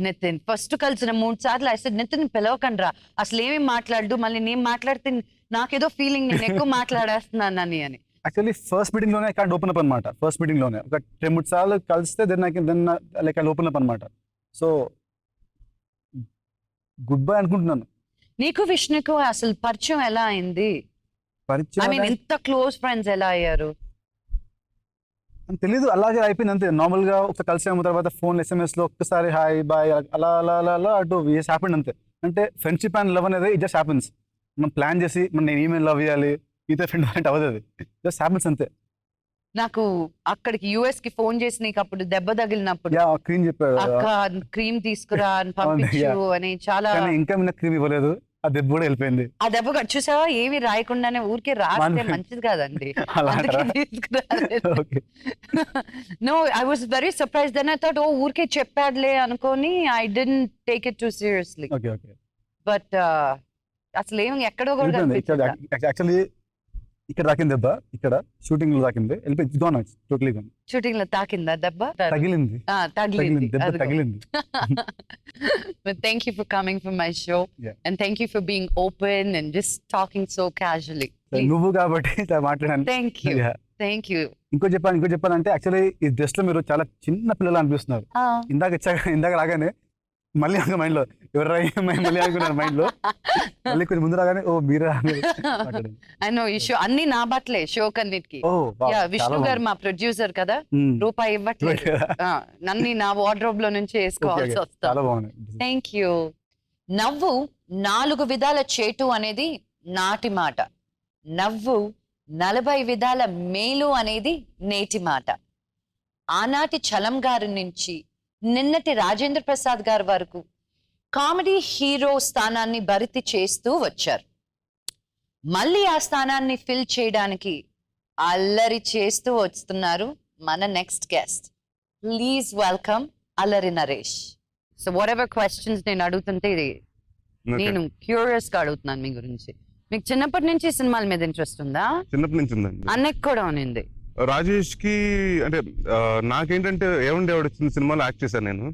నితిన్, ఫస్ట్ కలిసిన 3 సార్లు అయితే నితిన్ పిలవకండి రా, అసలు ఏమి మాట్లాడు, మళ్ళీ నేను మాట్లాడితే నాకేదో ఫీలింగ్ నేను ఎక్కువ మాట్లాడేస్తున్నాను అని. యాక్చువల్లీ ఫస్ట్ మీటింగ్ లోనే ఐ ఓపెన్ అప్ అనమాట. ఫస్ట్ మీటింగ్ లోనే ఒక 2-3 సార్లు కలిస్తే then like I open up అనమాట. సో గుడ్ బై అనుకుంటున్నాను. నీకు విష్ణుకు అసలు పరిచయం ఎలా అయింది? పరిచయం ఎంత క్లోజ్ ఫ్రెండ్స్ ఎలా అయ్యారు తెలీదు, అలాగే అయిపోయింది అంతే. నార్మల్ గా ఒకసారి కలిసాము, తర్వాత ఫోన్ SMS లో ఒక్కసారి హాయ్ బాయ్ అలా అలా అలా అలా అటు హ్యాపెండ్ అంతే. అంటే ఫ్రెండ్షిప్ అండ్ లవ్ అనేది ఇట్ జస్ట్ హ్యాపెన్స్. మనం ప్లాన్ చేసి నేను ఈమెయిల్ లవ్ చేయాలి, ఈతో ఫ్రెండ్ అంటే అవ్వదు, అది జస్ట్ హ్యాపెన్స్ అంతే. నాకు అక్కడికి US కి ఫోన్ చేసి నీకు అప్పుడు దెబ్బ తగిలినప్పుడు క్రీమ్ చెప్పాడు, క్రీమ్ తీసుకురా అని పంపించు అని. చాలా ఇంకా మీద క్రీమ్ ఇవ్వలేదు, ఆ దెబ్బ కూడా వెళ్ళిపోయింది. ఆ దెబ్బ చూసావా, ఏమి రాయకుండానే ఊరికే రాస్తే మంచిది కాదండి. No, I was very surprised. Then I thought oh ఊరికే చెప్పాడులే అనుకొని I didn't take it too seriously. But అసలు ఏమి ఎక్కడో కూడా యాక్చువల్లీ ఇక్కడ తాకింది దెబ్బ, ఇక్కడ షూటింగ్ లో తాకింది, వెళ్ళిపోయి షూటింగ్ లో తాకిందా దెబ్బ? తగిలింది. But thank you for coming for my show, and thank you for being open and just talking so casually. నువ్వు కాబట్టి ఇట్లా మాట్లాడాను. Thank you Yeah. Thank you. ఇంకో చెప్పాలంటే యాక్చువల్లీ ఈ డ్రెస్ లో మీరు చాలా చిన్న పిల్లలు అనిపిస్తున్నారు. ఇందాక రాగానే మళ్ళీ ఒక మైండ్ లో ఎవరు మళ్ళీ అనుకున్నారు మైండ్ లో, మళ్ళీ కొంచెం ముందు రాగానే ఓ మీరా అన్నో ఈ షో అన్ని నా బట్టలే షో కన్నిటికి. విష్ణు గారు మా ప్రొడ్యూసర్ కదా, రూపాయి ఇవ్వట్లేదు, నన్ను నా వార్డ్రోబ్ లో నుంచి వేసుకోవాల్సి వస్తుంది. Thank you. నవ్వు 4 విధాల చేటు అనేది నాటి మాట, నవ్వు 40 విధాల మేలు అనేది నేటి మాట. ఆనాటి చలం గారి నుంచి నిన్నటి రాజేంద్ర ప్రసాద్ గారి వరకు కామెడీ హీరో స్థానాన్ని భర్తీ చేస్తూ వచ్చారు. మళ్ళీ ఆ స్థానాన్ని ఫిల్ చేయడానికి అల్లరి చేస్తూ వస్తున్నారు మన next guest. Please welcome Allari Naresh. So what ever questions నేను అడుగుతుంటే నేను క్యూరియస్ గా అడుగుతున్నాను మీ గురించి. మీకు చిన్నప్పటి నుంచి సినిమాల మీద ఇంట్రెస్ట్ ఉందా? చిన్నప్పటి నుంచి ఉందండి. అన్నకి కూడా ఉంది. రాజేష్ కి అంటే నాకేంటంటే ఏముండేవాడు చిన్న సినిమాలో యాక్ట్ చేశాను నేను.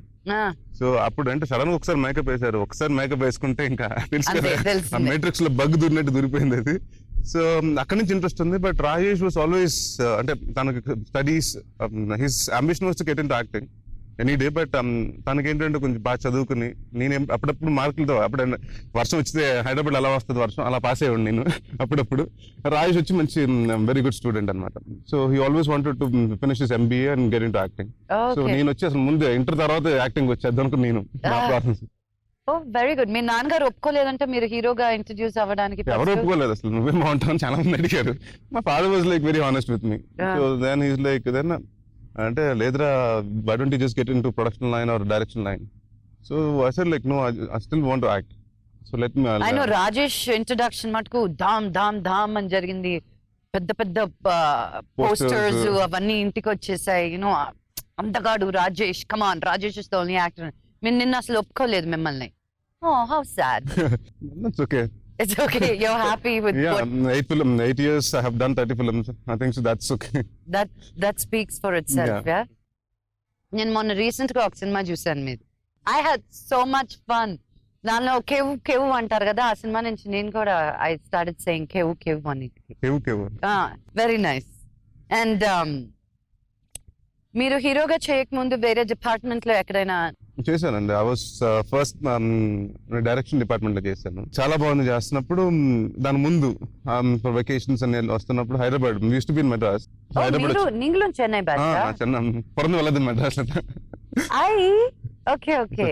సో అప్పుడు అంటే సడన్ గా ఒకసారి మేకప్ వేశారు, ఒకసారి మేకప్ వేసుకుంటే ఇంకా తెలుసు కదా మెట్రిక్స్ లో బగ్ దూరినట్టు దూరిపోయింది అది. సో అక్కడి నుంచి ఇంట్రెస్ట్ ఉంది. బట్ రాజేష్ వాస్ ఆల్వేస్ అంటే తనకి studies, his ambition was to get into acting any day. But తనకేంటంటే కొంచెం బాగా చదువుకుని నేను అప్పుడప్పుడు మార్కులతో అప్పుడు వర్షం వచ్చితే హైదరాబాద్ ఎలా వస్తుంది వర్షం అలా పాస్ అయ్యాడు నేను అప్పుడప్పుడు. రాజేష్ వచ్చి మంచి వెరీ గుడ్ స్టూడెంట్ అనమాట. So he always wanted to finish his MBA and get into acting. So నేను వచ్చి అసలు ముందు ఇంటర్ తర్వాత యాక్టింగ్ వచ్చేద్దాం అనుకుని నేను వెరీ గుడ్. మీ నాన్నగారు ఒప్పుకోలేదంటే మీరు హీరోగా ఇంట్రడ్యూస్ అవ్వడానికి? ఎవరు ఒప్పుకోలేదు అసలు, నువ్వే బాగుంటావు చాలా మంది అడిగారు. మా father was like very honest with me. So then is like then అంటే లేదురా why don't you just get into production line or direction line? So I said like no, I still want to act, so let me. I know Rajesh introduction మటుకు ధామ్ ధామ్ ధామ్ అని జరిగింది. పెద్ద పెద్ద posters అవన్నీ ఇంటికి వచ్చేసాయి. యూనో అందగాడు Rajesh, come on Rajesh is the only actor. మీరు నిన్న అసలు ఒప్పుకోలేదు మిమ్మల్ని. Oh, how sad. That's okay. It's okay. You're happy with what? 8 years I have done 30 films. I think so that's okay. That speaks for itself. Yeah. నేను మొన్న recent గా ఒక cinema చూసాను మీరు. I had so much fun. దానిలో cave cave అంటారు కదా, ఆ సినిమా నుంచి నేను కూడా I started saying కేవ్ కేవ్ అని. కేవ్ కేవ్. Very nice. And మీరు హీరోగా చేయకముందు వేరే డిపార్ట్మెంట్ లో ఎక్కడైనా చేశానండి. I was first direction department లో చేశాను. చాలా బాగుంది చేస్తున్నప్పుడు. దాని ముందు ఫర్ వెకేషన్స్ అని వస్తున్నప్పుడు Hyderabad use to be in Madras. Chennai పొరను వెళ్ళదు మెడ్రాస్.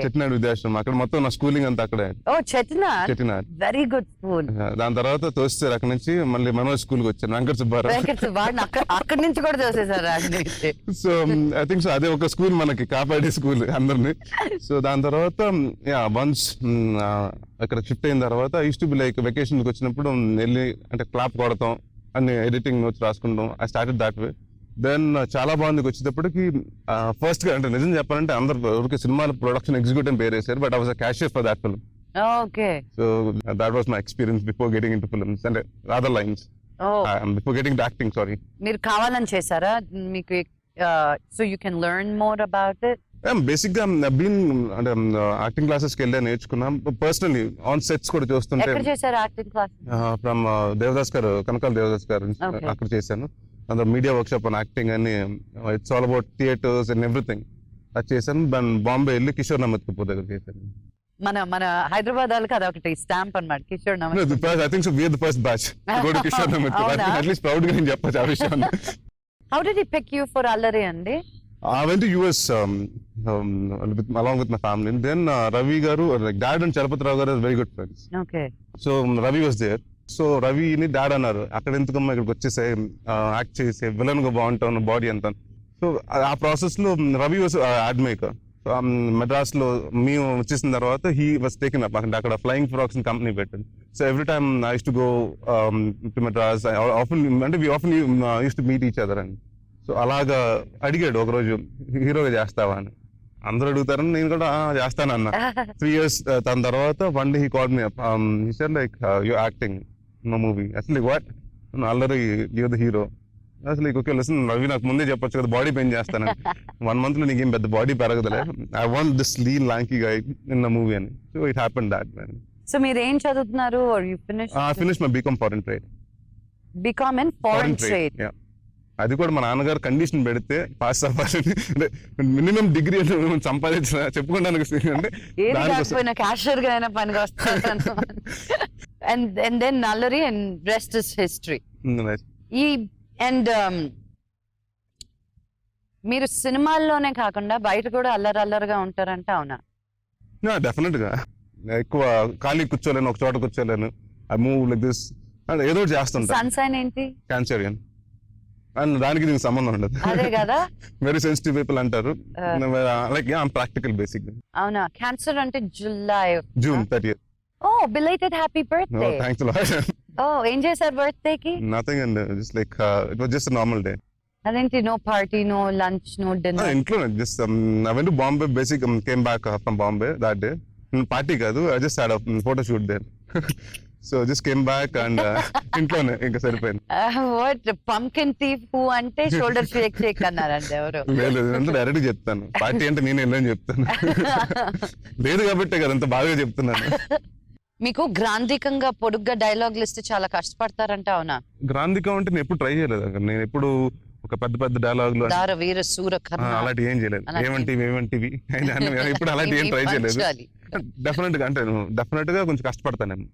చెట్టినాడు విద్యాశ్రమం, అక్కడ మొత్తం నా స్కూలింగ్ అంతా అక్కడే. Chettinad very good school. దాని తర్వాత తోస్తారు అక్కడ నుంచి మళ్ళీ మనోజ్ స్కూల్ కి వచ్చాను, వెంకట సుబ్బారావు. అక్కడి నుంచి కూడా తోసేసారు. సో ఐ థింక్ సో అదే ఒక స్కూల్ మనకి కాపాడే స్కూల్ అందరినీ. సో దాని తర్వాత వన్స్ అక్కడ షిఫ్ట్ అయిన తర్వాత use to be like vacation కి వచ్చినప్పుడు వెళ్ళి అంటే క్లాప్ కొడతాం అన్ని ఎడిటింగ్ నోట్స్ రాసుకుంటాం. I started that way. Then చాలా బాగుంది వచ్చేటప్పటికి. ఫస్ట్ గా అంటే నిజం చెప్పాలంటే అందరు సినిమాల ప్రొడక్షన్ ఎగ్జిక్యూటివ్ అని పేరు వేశారు, but I was a cashier for that film. So that was my experience before getting into films and other lines, before getting acting. Sorry, మీరు కావాలని చేశారా మీకు? So you can learn more about it. Basic గా been అంటే acting classes కి వెళ్ళి నేర్చుకున్నాం. Personally on sets కూడా చూస్తుంటే ఫ్రమ్ దేవదాస్ గారు, కనకాల దేవదాస్ గారు అక్కడ చేశాను. అందులో media workshop on acting అని, it's all about theatres and everything అది చేశాను. బాంబే వెళ్ళి కిషోర్ నమత్ కపూర్ దగ్గర చేశాను. మన హైదరాబాద్ వాళ్ళకి అదొకటి స్టాంప్ అన్నమాట, Kishore Namit. I think so we are the first batch to go to Kishore Namit. At least proud గా నేను చెప్పొచ్చు ఆ విషయాన్ని. How did he pick you for Allari andi? I went to US along with my family. And then Ravi garu, like dad and Chalapathi Rao garu are very good friends. Okay. So Ravi was there. So Ravi ni dad annaru, akkada entukama ikkadiki vachese act chese villain ga baguntanu body anta. So aa process lo Ravi was ad maker. So Madras lo మేము వచ్చేసిన తర్వాత he was taken up అంటే అక్కడ flying frocks company పెట్టింది. So every time I used to go to Madras, I often used to meet each other. And so అలాగా అడిగాడు ఒకరోజు హీరోగా చేస్తావా అని. అందరూ అడుగుతారని నేను కూడా చేస్తానన్నా. 3 years దాని తర్వాత one day he called me up. He said like you acting in my movie. అసలు వాట్, అల్లరి యు ద హీరో. అసలు ఓకే లిసన్ రవి, నాకు ముందే చెప్పొచ్చు కదా బాడీ పెయిన్ చేస్తానని. 1 month లో నీకేం పెద్ద బాడీ పెరగదులే, I want this lean lanky guy in the movie అని. So it happened that. సో మీరు ఏం చదువుతున్నారు? Are you finish? I finished my BCom Foreign Trade. BCom in foreign trade. అది కూడా మా నాన్నగారు కండిషన్ పెడితే పాస్ అవ్వాలని, అంటే మినిమం డిగ్రీ అంటే సంపాదించిన చెప్పుకుంటాను అంటే ఏది కాకపోయినా క్యాషియర్ గా అయినా పనికి వస్తాను. And then Nallari and rest is history. ఈ అండ్ మీరు సినిమాల్లోనే కాకుండా బయట కూడా అల్లరల్లరిగా ఉంటారంటే అవునా? డెఫినెట్ గా ఎక్కువ ఖాళీ కూర్చోలేను, ఒక చోట కూర్చోలేను. I move like this and ఏదో చేస్తుంటా. సన్సైన్ ఏంటి? క్యాన్సరియన్ అండ్ దానికి దీనికి సంబంధం ఉండదు. అదే కదా, వెరీ సెన్సిటివ్ పీపుల్ అంటారు. Like practical basic. అవునా? క్యాన్సర్ అంటే June 30th. Oh belated happy birthday. Thanks a lot. Oh ఏం చేశారు బర్త్డే కి? Nothing and just like it was just normal day. అదేంటి, no party, no lunch, no dinner? ఇంట్లో just I went to Bombay, basic came back from Bombay that day. Party కాదు, I just had a photo shoot there. So just came back and ఇంట్లోనే ఇంకా సరిపోయింది. What pumpkin thief who అంటే shoulder Sheikh Sheikh అన్నారండి ఎవరు? లేదు, direct చెప్తాను. పార్టీ అంటే నేను వెళ్ళని చెప్తాను. లేదు కాబట్టే కదా అంత బాగా చెప్తున్నాను. మీకు గ్రాంధికంగా పొడుగ్గా డైలాగ్ లిస్ట్ చాలా కష్టపడతారంట, అవునా? గ్రాంధికం అంటే నేను ఎప్పుడు ట్రై చేయలేదు. నేను ఎప్పుడు ఒక పెద్ద పెద్ద డైలాగులు దార వీర సూర కర్ణ అలాంటి ఏం చేయలేదు. ఏమంటివి ఇప్పుడు అలాంటి ఏం ట్రై చేయలేదు. డెఫినెట్ గా అంటే డెఫినెట్ గా కొంచెం కష్టపడతాను.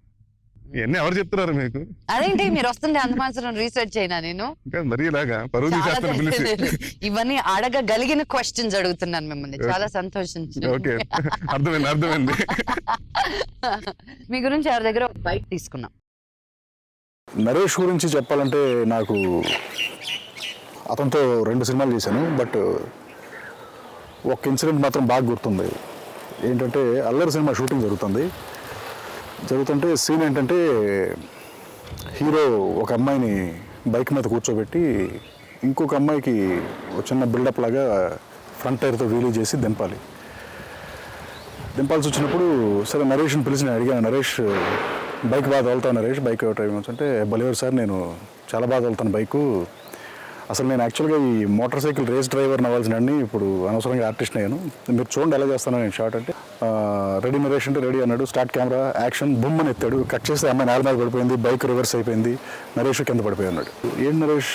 ఇవన్నీ ఎవరు చెప్తున్నారు మీకు? అదేంటి మీరు వస్తుంది అంత మాత్రం రీసెర్చ్ అయినా నేను మరీ ఇలాగా పరువు తీసేస్తాను పిలిచి. ఇవన్నీ అడగగలిగిన క్వశ్చన్స్ అడుగుతున్నాను మిమ్మల్ని, చాలా సంతోషించి. ఓకే, అర్థమైంది. మీ గురించి ఎవరి దగ్గర ఒక బైక్ తీసుకున్నాం. నరేష్ గురించి చెప్పాలంటే నాకు అతనితో 2 సినిమాలు చేశాను. బట్ ఒక ఇన్సిడెంట్ మాత్రం బాగా గుర్తుంది. ఏంటంటే అల్లరి సినిమా షూటింగ్ జరుగుతుంటే సీన్ ఏంటంటే హీరో ఒక అమ్మాయిని బైక్ మీద కూర్చోబెట్టి ఇంకొక అమ్మాయికి ఒక చిన్న బిల్డప్ లాగా ఫ్రంట్ టైర్తో వీలీ చేసి దింపాల్సి వచ్చినప్పుడు సరే నరేష్ని పిలిచి నేను అడిగాను, నరేష్ బైక్ బాగా తోలుతాను, నరేష్ బైక్ డ్రైవింగ్ అంటే బలివారు సార్ నేను చాలా బాగా తోలుతాను బైకు, అసలు నేను యాక్చువల్గా ఈ మోటార్ సైకిల్ రేస్ డ్రైవర్ని అవ్వాల్సిన అన్ని ఇప్పుడు అనవసరంగా ఆర్టిస్ట్ అయ్యాను, మీరు చూడండి ఎలా చేస్తాను నేను షార్ట్ అంటే రెడీ నరేష్ అంటే రెడీ అన్నాడు, స్టార్ట్ కెమెరా యాక్షన్ బొమ్మని ఎత్తాడు, కట్ చేస్తే అమ్మాయి నేల మీద పడిపోయింది, బైక్ రివర్స్ అయిపోయింది, నరేష్ కింద పడిపోయి అన్నాడు. ఏంటి నరేష్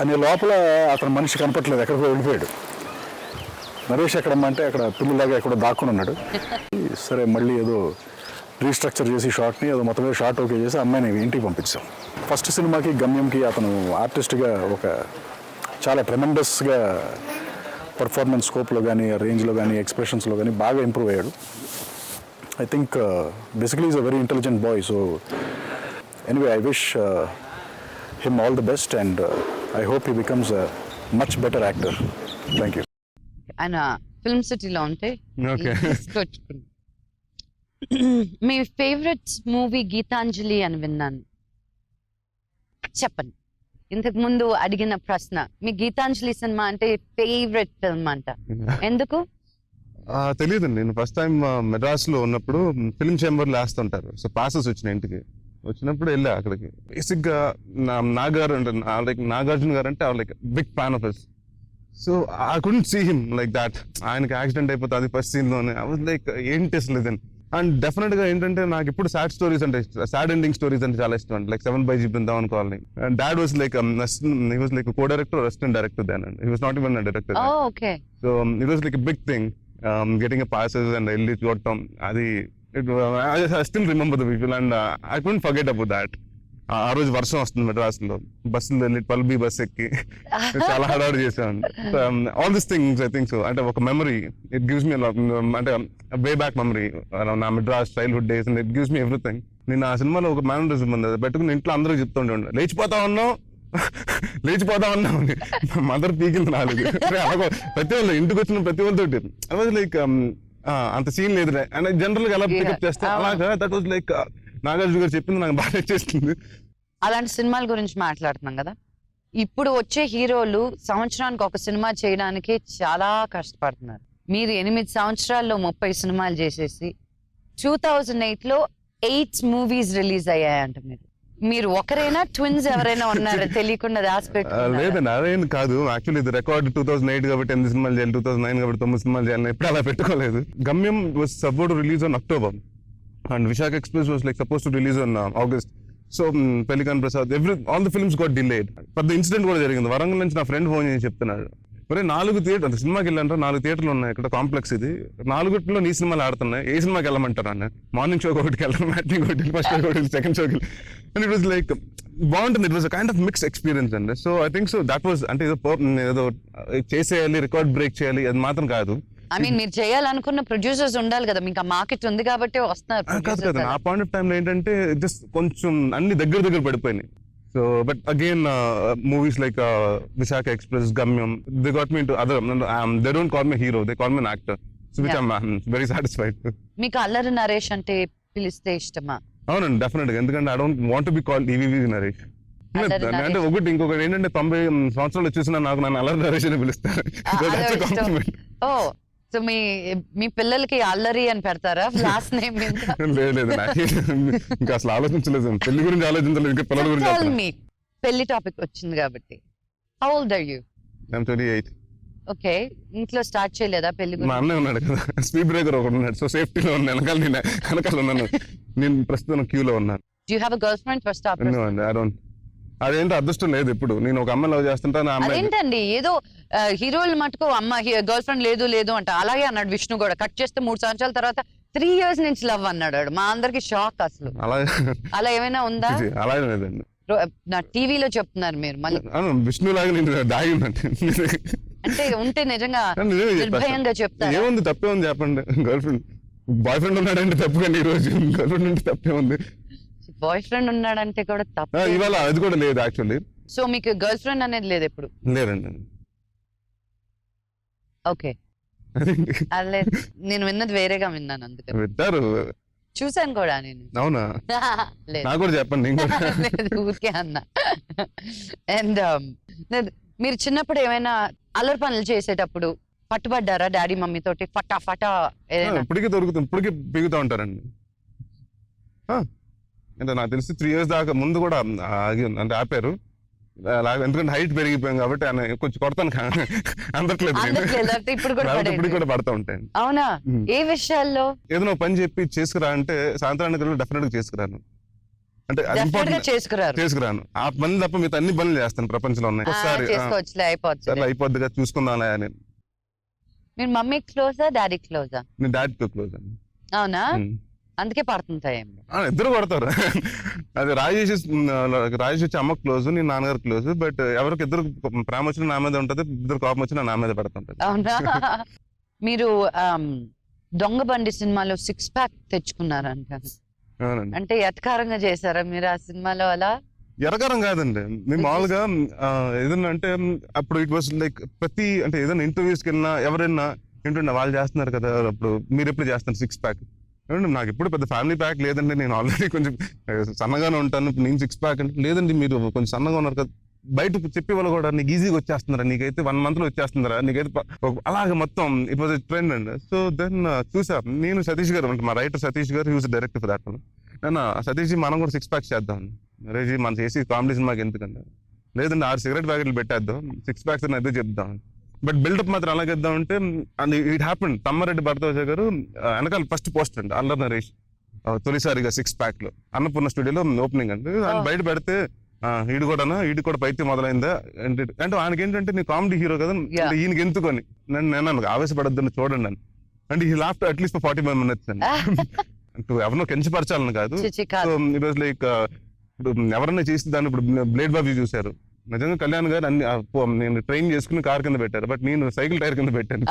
అనే లోపల అతను మనిషి కనపట్లేదు, ఎక్కడికో వెళ్ళిపోయాడు. నరేష్ ఎక్కడమ్మా అంటే అక్కడ పిల్లిలాగా ఎక్కడో దాక్కుని ఉన్నాడు. సరే మళ్ళీ ఏదో రీస్ట్రక్చర్ చేసి షార్ట్ని ఏదో మొత్తం మీద షార్ట్ ఓకే చేసి అమ్మాయిని ఇంటికి పంపించాం. ఫస్ట్ సినిమాకి గమ్యంకి అతను ఆర్టిస్ట్గా ఒక చాలా ట్రెమెండస్గా పర్ఫార్మెన్స్ స్కోప్లో కానీ రేంజ్లో కానీ ఎక్స్ప్రెషన్స్లో కానీ బాగా ఇంప్రూవ్ అయ్యాడు. I think basically is a very intelligent boy. So anyway I wish him all the best and I hope he becomes a much better actor. Thank you. ఆయన ఫిల్మ్ సిటీలో ఉంటే మీ ఫేవరెట్ మూవీ గీతాంజలి అని విన్నాను, చెప్పండి. ఇంతకు ముందు అడిగిన ప్రశ్న, మీ గీతాంజలి సినిమా అంటే ఫేవరెట్ ఫిల్మ్ అంట, ఎందుకు? తెలియదండి. నేను ఫస్ట్ టైం మెడ్రాస్ లో ఉన్నప్పుడు ఫిల్మ్ చేంబర్ లో వేస్తుంటారు. సో పాసెస్ వచ్చిన ఇంటికి వచ్చినప్పుడు వెళ్ళా అక్కడికి. బేసిక్ గా నాగారు అంటే లైక్ నాగార్జున గారు అంటే like big fan of his. So I couldn't see him like that. ఆయనకి యాక్సిడెంట్ అయిపోతుంది అది ఫస్ట్ సీన్ లోనే. ఐ వాజ్ లైక్ ఏంటి అసలు ఇదని. అండ్ డెఫినెట్ గా ఏంటంటే నాకు ఇప్పుడు సాడ్ స్టోరీస్ అంటే సాడ్ ఎండింగ్ స్టోరీస్ అంటే చాలా ఇష్టం. Like 7 by G Brindavan colony. And dad was like he was like co director assistant director then. He was not even director. So it was like big thing getting passes and వెళ్ళి చూడటం అది. I still remember the people and I couldn't forget about that. ఆ రోజు వర్షం వస్తుంది మెడ్రాస్ లో, బస్సులు వెళ్ళి 12B బస్ ఎక్కి చాలా హడావుడి చేశాను. All this things I think so అంటే ఒక మెమరీ. ఇట్ గివ్స్ మీ అంటే వే బ్యాక్ మెమరీ నా Madras childhood days and it gives me everything. నేను ఆ సినిమాలో ఒక మేనరిజం ఉంది, అది పెట్టుకుని ఇంట్లో అందరూ చెప్తుండే లేచిపోతా ఉన్నావు అని. మదర్ పీకింది నాలుగు. ప్రతి వాళ్ళు ఇంటికి వచ్చిన ప్రతి వాళ్ళతోటి ఐ వాజ్ లైక్ అంత సీన్ లేదు అండ్ జనరల్ గా ఎలా పికప్ చేస్తే అలాగా. దట్ వాజ్ లైక్ నాగార్జున గారు చెప్పింది నాకు బాగా నచ్చేస్తుంది. అలాంటి సినిమాల గురించి మాట్లాడుతున్నాం కదా, ఇప్పుడు వచ్చే హీరోలు సంవత్సరానికి ఒక సినిమా చేయడానికి చాలా కష్టపడుతున్నారు. మీరు 8 సంవత్సరాల్లో 30 సినిమాలు చేసేసి 2008లో 8 movies రిలీజ్ అయ్యాయంట. మీరు ఒకరైనా ట్విన్స్ ఎవరైనా ఉన్నారా తెలియకుండా దాచిపెట్టు? లేదండి, అదేం కాదు. యాక్చువల్లీ ఇది రికార్డ్ 2008 కాబట్టి 8 సినిమాలు చేయాలి, 2009 కాబట్టి 9 సినిమాలు చేయాలి, ఎప్పుడు అలా పెట్టుకోలేదు. గమ్యం was suppose to release on October and Vishaka Express was like supposed to release on August. So Pellikani Prasad all the films got delayed. పెద్ద ఇన్సిడెంట్ కూడా జరిగింది. వరంగల్ నుంచి నా ఫ్రెండ్ ఫోన్ చేసి చెప్తున్నాడు, మరి 4 థియేటర్ సినిమాకి వెళ్ళంటారు, 4 థియేటర్లు ఉన్నాయి ఇక్కడ కాంప్లెక్స్ ఇది, 4 నీ సినిమాలు ఆడుతున్నాయి, ఏ సినిమాకి వెళ్ళమంటారు అన్న. మార్నింగ్ షోకి ఒకటికి వెళ్ళాను, మ్యాట్నింగ్ ఒకటి, ఫస్ట్ షోకి ఒకటి, సెకండ్ షోకి. అండ్ ఇట్ వాస్ లైక్ బాగుంటుంది. It was kind of mix experience అండి. So I think so that was అంటే ఏదో చేసేయాలి, రికార్డ్ బ్రేక్ చేయాలి అది మాత్రం కాదు. ఐ మీన్ మీరు చేయాలనుకున్న ప్రొడ్యూసర్స్ ఉండాలి కదా, మీకు ఆ మార్కెట్ ఉంది కాబట్టి వస్తున్నారు. కాదు కదా, ఆ పాయింట్ ఆఫ్ టైంలో ఏంటంటే జస్ట్ కొంచెం అన్ని దగ్గర పడిపోయినాయి. So, but again, movies like Vishaka Express, Gamyam, they got me into other. They don't call me a hero; they call me an actor. So, which I'm very satisfied with. మీకు అల్లరి నరేష్ అంటే పిలిస్తే ఇష్టమా? అవునండి, డెఫినెట్గా. ఎందుకంటే I don't want to be called EVV Naresh. అంటే ఇంకొకటి ఏంటంటే 90 సంవత్సరాలు వచ్చేసిన నాకు నన్ను అల్లరి నరేష్ అని పిలుస్తారు. ఓ, సో మీ పిల్లలకి అల్లరి అని పెడతారా లాస్ట్ నేమ్? లేదు, ఇంకా అసలు ఆలోచించలేదు, పెళ్లి గురించి ఆలోచించలేదు, ఇంకా పిల్లల గురించి. పెళ్లి టాపిక్ వచ్చింది కాబట్టి, how old are you? I'm 28. Okay, ఇంట్లో స్టార్ట్ చేయలేదా పెళ్లి? మా అన్నయ్య ఉన్నాడు కదా, స్పీడ్ బ్రేకర్ ఒకటి ఉన్నాడు, సో సేఫ్టీలో ఉన్నాను. వెనకాల ఉన్నాను, నేను ప్రస్తుతం క్యూలో ఉన్నాను. Do you have a girlfriend first up? No, I don't. అదేంటో అదృష్టం లేదు. ఇప్పుడు నేను ఒక అమ్మాయి లవ్ చేస్తుంటాను. అదేంటండి, ఏదో హీరోలు మటుకు అమ్మ గర్ల్ ఫ్రెండ్ లేదు అంట. అలాగే అన్నాడు విష్ణు కూడా. కట్ చేస్తే 3 సంవత్సరాల తర్వాత 3 years నుంచి లవ్ అన్నాడు. మా అందరికి షాక్ అసలు. అలా ఏమైనా ఉందా? అలాగే లేదండి, నా టీవీలో చెప్తున్నారు మీరు మళ్ళీ. విష్ణు లాగా నేను దాగి అంటే ఉంటే నిజంగా నిర్భయంగా చెప్తారు. ఏముంది, తప్పే ఉంది చెప్పండి. గర్ల్ ఫ్రెండ్ బాయ్ ఫ్రెండ్ ఉన్నాడంటే తప్పు, కానీ ఈ రోజు గర్ల్ ఫ్రెండ్ అంటే తప్పే ఉంది. బాయ్ ఫ్రెండ్ ఉన్నాడంటే కూడా తప్పు. ఇవాళ అది కూడా లేదు యాక్చువల్లీ. సో మీకు గర్ల్ ఫ్రెండ్ అనేది లేదు ఎప్పుడు? లేదండి. ఓకే, అదే నేను విన్నది వేరేగా విన్నాను, అందుకే పెట్టారు, చూసాను కూడా నేను. అవునా? నాకు కూడా చెప్పండి. ఊరికే అన్నా. అండ్ మీరు చిన్నప్పుడు ఏమైనా అల్లరి పనులు చేసేటప్పుడు పట్టుబడ్డారా డాడీ మమ్మీ తోటి? ఫటా ఇప్పటికీ దొరుకుతుంది, ఇప్పటికీ బిగుతూ ఉంటారండి. అంటే నాకు తెలిసి 3 years దాకా ముందు కూడా అంటే ఆపారు. ఎందుకంటే హైట్ పెరిగిపోయాం కాబట్టి ఆయన కొంచెం కొడతాను, అందట్లేదు. ఇప్పుడు కూడా పడతా ఉంటాను. అవునా? ఏ విషయాల్లో? ఏదైనా పని చెప్పి చేసుకురా అంటే సాయంత్రానికి డెఫినెట్ గా చేసుకురాను. అంటే చేసుకురాను ఆ పని తప్ప మిగతా అన్ని పనులు చేస్తాను ప్రపంచంలో ఉన్నాయి. ఒకసారి అయిపోద్దిగా చూసుకుందాం అని. మీరు మమ్మీ క్లోజా డాడీ క్లోజా? నేను డాడీతో క్లోజ్ అండి. అవునా? అందుకే పడుతుంటాయేమో. ఇద్దరు కొడతారు. అది రాజేష్ వచ్చి అమ్మ క్లోజ్, నేను నాన్నగారు క్లోజ్. బట్ ఎవరికి ఇద్దరు ప్రేమ వచ్చిన నా మీద ఉంటది, ఇద్దరు కోపం వచ్చిన నా మీద పడుతుంటది. అవునా? మీరు దొంగ బండి సినిమాలో 6 pack తెచ్చుకున్నారంట. అంటే ఎతకారంగా చేశారా మీరు ఆ సినిమాలో? అలా ఎరకారం కాదండి, మేము మామూలుగా ఏదన్నా అంటే అప్పుడు ఇట్ వాస్ లైక్ ప్రతి అంటే ఏదైనా ఇంటర్వ్యూస్కి వెళ్ళినా ఎవరైనా ఏంటంటే వాళ్ళు చేస్తున్నారు కదా, అప్పుడు మీరు ఎప్పుడు చేస్తారు 6 pack? నాకు ఎప్పుడు పెద్ద ఫ్యామిలీ ప్యాక్ లేదండి, నేను ఆల్రెడీ కొంచెం సన్నగానే ఉంటాను, నేను 6 pack అంటే లేదండి మీరు కొంచెం సన్నగా ఉన్నారు కదా. బయట చెప్పే వాళ్ళు కూడా నీకు ఈజీగా వచ్చేస్తున్నారా, నీకైతే 1 month లో వచ్చేస్తున్నారా, నీకైతే అలాగే మొత్తం ఇట్ వాజ్ ట్రెండ్ అండి. సో దెన్ చూసా నేను, సతీష్ గారు అంటే మా రైటర్ సతీష్ గారు, యూజ్ డైరెక్టర్ ఫర్ దాట్. నేను సతీష్ మనం కూడా 6 pack చేద్దాం, రేజీ మనం చేసి కామెడీ సినిమాకి ఎందుకంటే లేదండి 6 cigarette ప్యాకెట్లు పెట్టేద్దాం, 6 packs అని అదే చెప్దాం. బట్ బిల్డప్ మాత్రం అలాగేద్దాం అంటే ఇట్ హ్యాపెండ్. తమ్మారెడ్డి భరద్వాజ గారు వెనకాల ఫస్ట్ పోస్ట్ అండి అల్లరి నరేష్ తొలిసారిగా 6 pack లో అన్నపూర్ణ స్టూడియోలో ఓపెనింగ్ అండి. బయట పెడితే ఈడు కూడా పైత్యం మొదలైందా అంటే ఆయనకి ఏంటంటే నీ కామెడీ హీరో కదా, ఈయనకి ఎందుకని నేను ఆవేశపడద్దని చూడండి అని. అంటే ఈ లాఫ్ట్ అట్లీస్ట్ 45 minutes అండి. ఎవరినో కించపరచాలని కాదు. సో ఇట్ వాజ్ లైక్ ఇప్పుడు ఎవరన్నా చేసి దాన్ని ఇప్పుడు బ్లేడ్ బాబీ చూశారు. నిజంగా కళ్యాణ్ గారు అన్ని నేను ట్రైన్ చేసుకుని కార్ కింద పెట్టారు, బట్ నేను సైకిల్ టైర్ కింద పెట్టాను.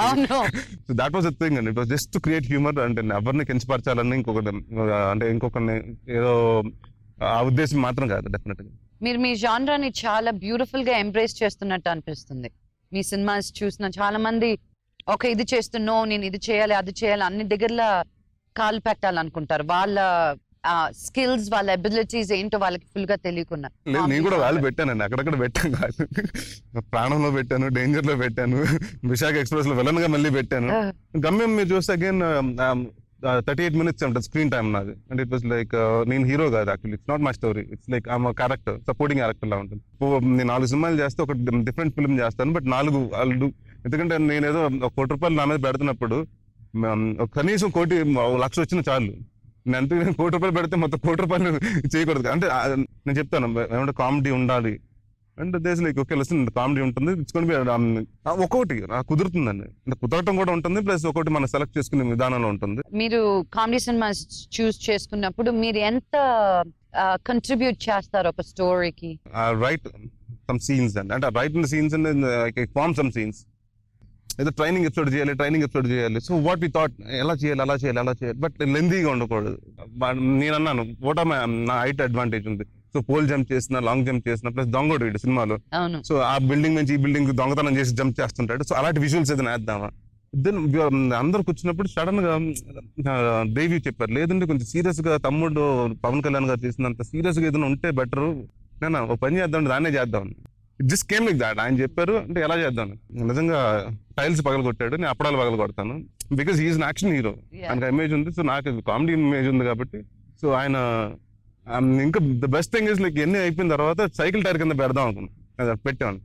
So that was the thing అండి. It was just to create humour. అంటే ఎవరిని కించపరచాలని ఇంకొకరిని ఏదో ఆ ఉద్దేశం మాత్రం కాదు. డెఫినెట్ గా మీరు మీ జానరాని చాలా బ్యూటిఫుల్ గా ఎంబ్రేస్ చేస్తున్నట్టు అనిపిస్తుంది. మీ సినిమాస్ చూసిన చాలా మంది ఇది చేస్తున్నావు, నేను ఇది చేయాలి అది చేయాలి అన్ని దగ్గరలో కాలు పెట్టాలనుకుంటారు. వాళ్ళ స్కిల్స్ వాళ్ళ అబిలిటీస్ ఏంటో వాళ్ళకి ఫుల్ గా తెలియకుండా. నేను కూడా వాళ్ళు పెట్టానండి, అక్కడక్కడ పెట్టాను కాదు. ప్రాణంలో పెట్టాను, డేంజర్ లో పెట్టాను, విశాఖ ఎక్స్ప్రెస్ లో విలన్ గా మళ్ళీ పెట్టాను. గమ్యం మీరు చూస్తే అగైన్ 38 minutes ఉంటుంది స్క్రీన్ టైం నాది. అంటే ఇట్ వాస్ లైక్ నేను హీరో కాదు actually, it's not my story, it's like I'm character, supporting character లా ఉంటుంది. నేను 4 సినిమాలు చేస్తే ఒక డిఫరెంట్ ఫిల్మ్ చేస్తాను, బట్ 4 వాళ్ళు ఎందుకంటే నేనేదో ₹1 కోటి నా మీద పెడుతున్నప్పుడు కనీసం 1 కోటి 1 లక్ష వచ్చిన చాలు. నేను అంతే నేను ₹1 పెడితే మొత్తం ₹1 చేయకూడదు. అంటే నేను చెప్తాను ఏమంటే కామెడీ ఉండాలి and these like okay lesson comedy ఉంటుంది. ఇచ్చుకొని ఒక్కొక్కటి కుదురుతుందండి, అంటే కుదరటం కూడా ఉంటుంది, ప్లస్ ఒకటి మనం సెలెక్ట్ చేసుకునే విధానంలో ఉంటుంది. మీరు కామెడీ సినిమాస్ చూస్ చేసుకున్నప్పుడు మీరు ఎంత కంట్రిబ్యూట్ చేస్తారు ఒక స్టోరీకి? రైట్ సమ్ సీన్స్ అండి, అంటే write in scenes and form some scenes. ఏదో ట్రైనింగ్ ఎపిసోడ్ చేయాలి. సో వాట్ వి థాట్ ఎలా చేయాలి అలా చేయాలి, బట్ లెందీగా ఉండకూడదు. నేను అన్నాను ఓటా నా హైట్ అడ్వాంటేజ్ ఉంది. సో పోల్ జంప్ చేసిన, లాంగ్ జంప్ చేసిన, ప్లస్ దొంగోడు వీడు సినిమాలో. సో ఆ బిల్డింగ్ నుంచి ఈ బిల్డింగ్ దొంగతనం చేసి జంప్ చేస్తుంటాడు. సో అలాంటి విజువల్స్ ఏదైనా వేద్దామా. దెన్ అందరు కూర్చున్నప్పుడు సడన్ గా దేవి చెప్పారు, లేదంటే కొంచెం సీరియస్ గా తమ్ముడు పవన్ కళ్యాణ్ గారు చేసినంత సీరియస్ గా ఏదైనా ఉంటే బెటర్, నేను ఒక పని చేద్దాం దాన్నే చేద్దాం. Just came like that. ఆయన చెప్పారు అంటే ఎలా చేద్దాం. నిజంగా టైల్స్ పగల కొట్టాడు, నేను అప్పడాలు పగల కొడతాను, because he's an action hero. ఆయనకు ఇమేజ్ ఉంది, సో నాకు కామెడీ ఇమేజ్ ఉంది కాబట్టి. సో ఆయన ఇంకా the best thing is like ఎన్ని అయిపోయిన తర్వాత సైకిల్ టైర్ కింద పెడదాం అనుకున్నాను, పెట్టాను.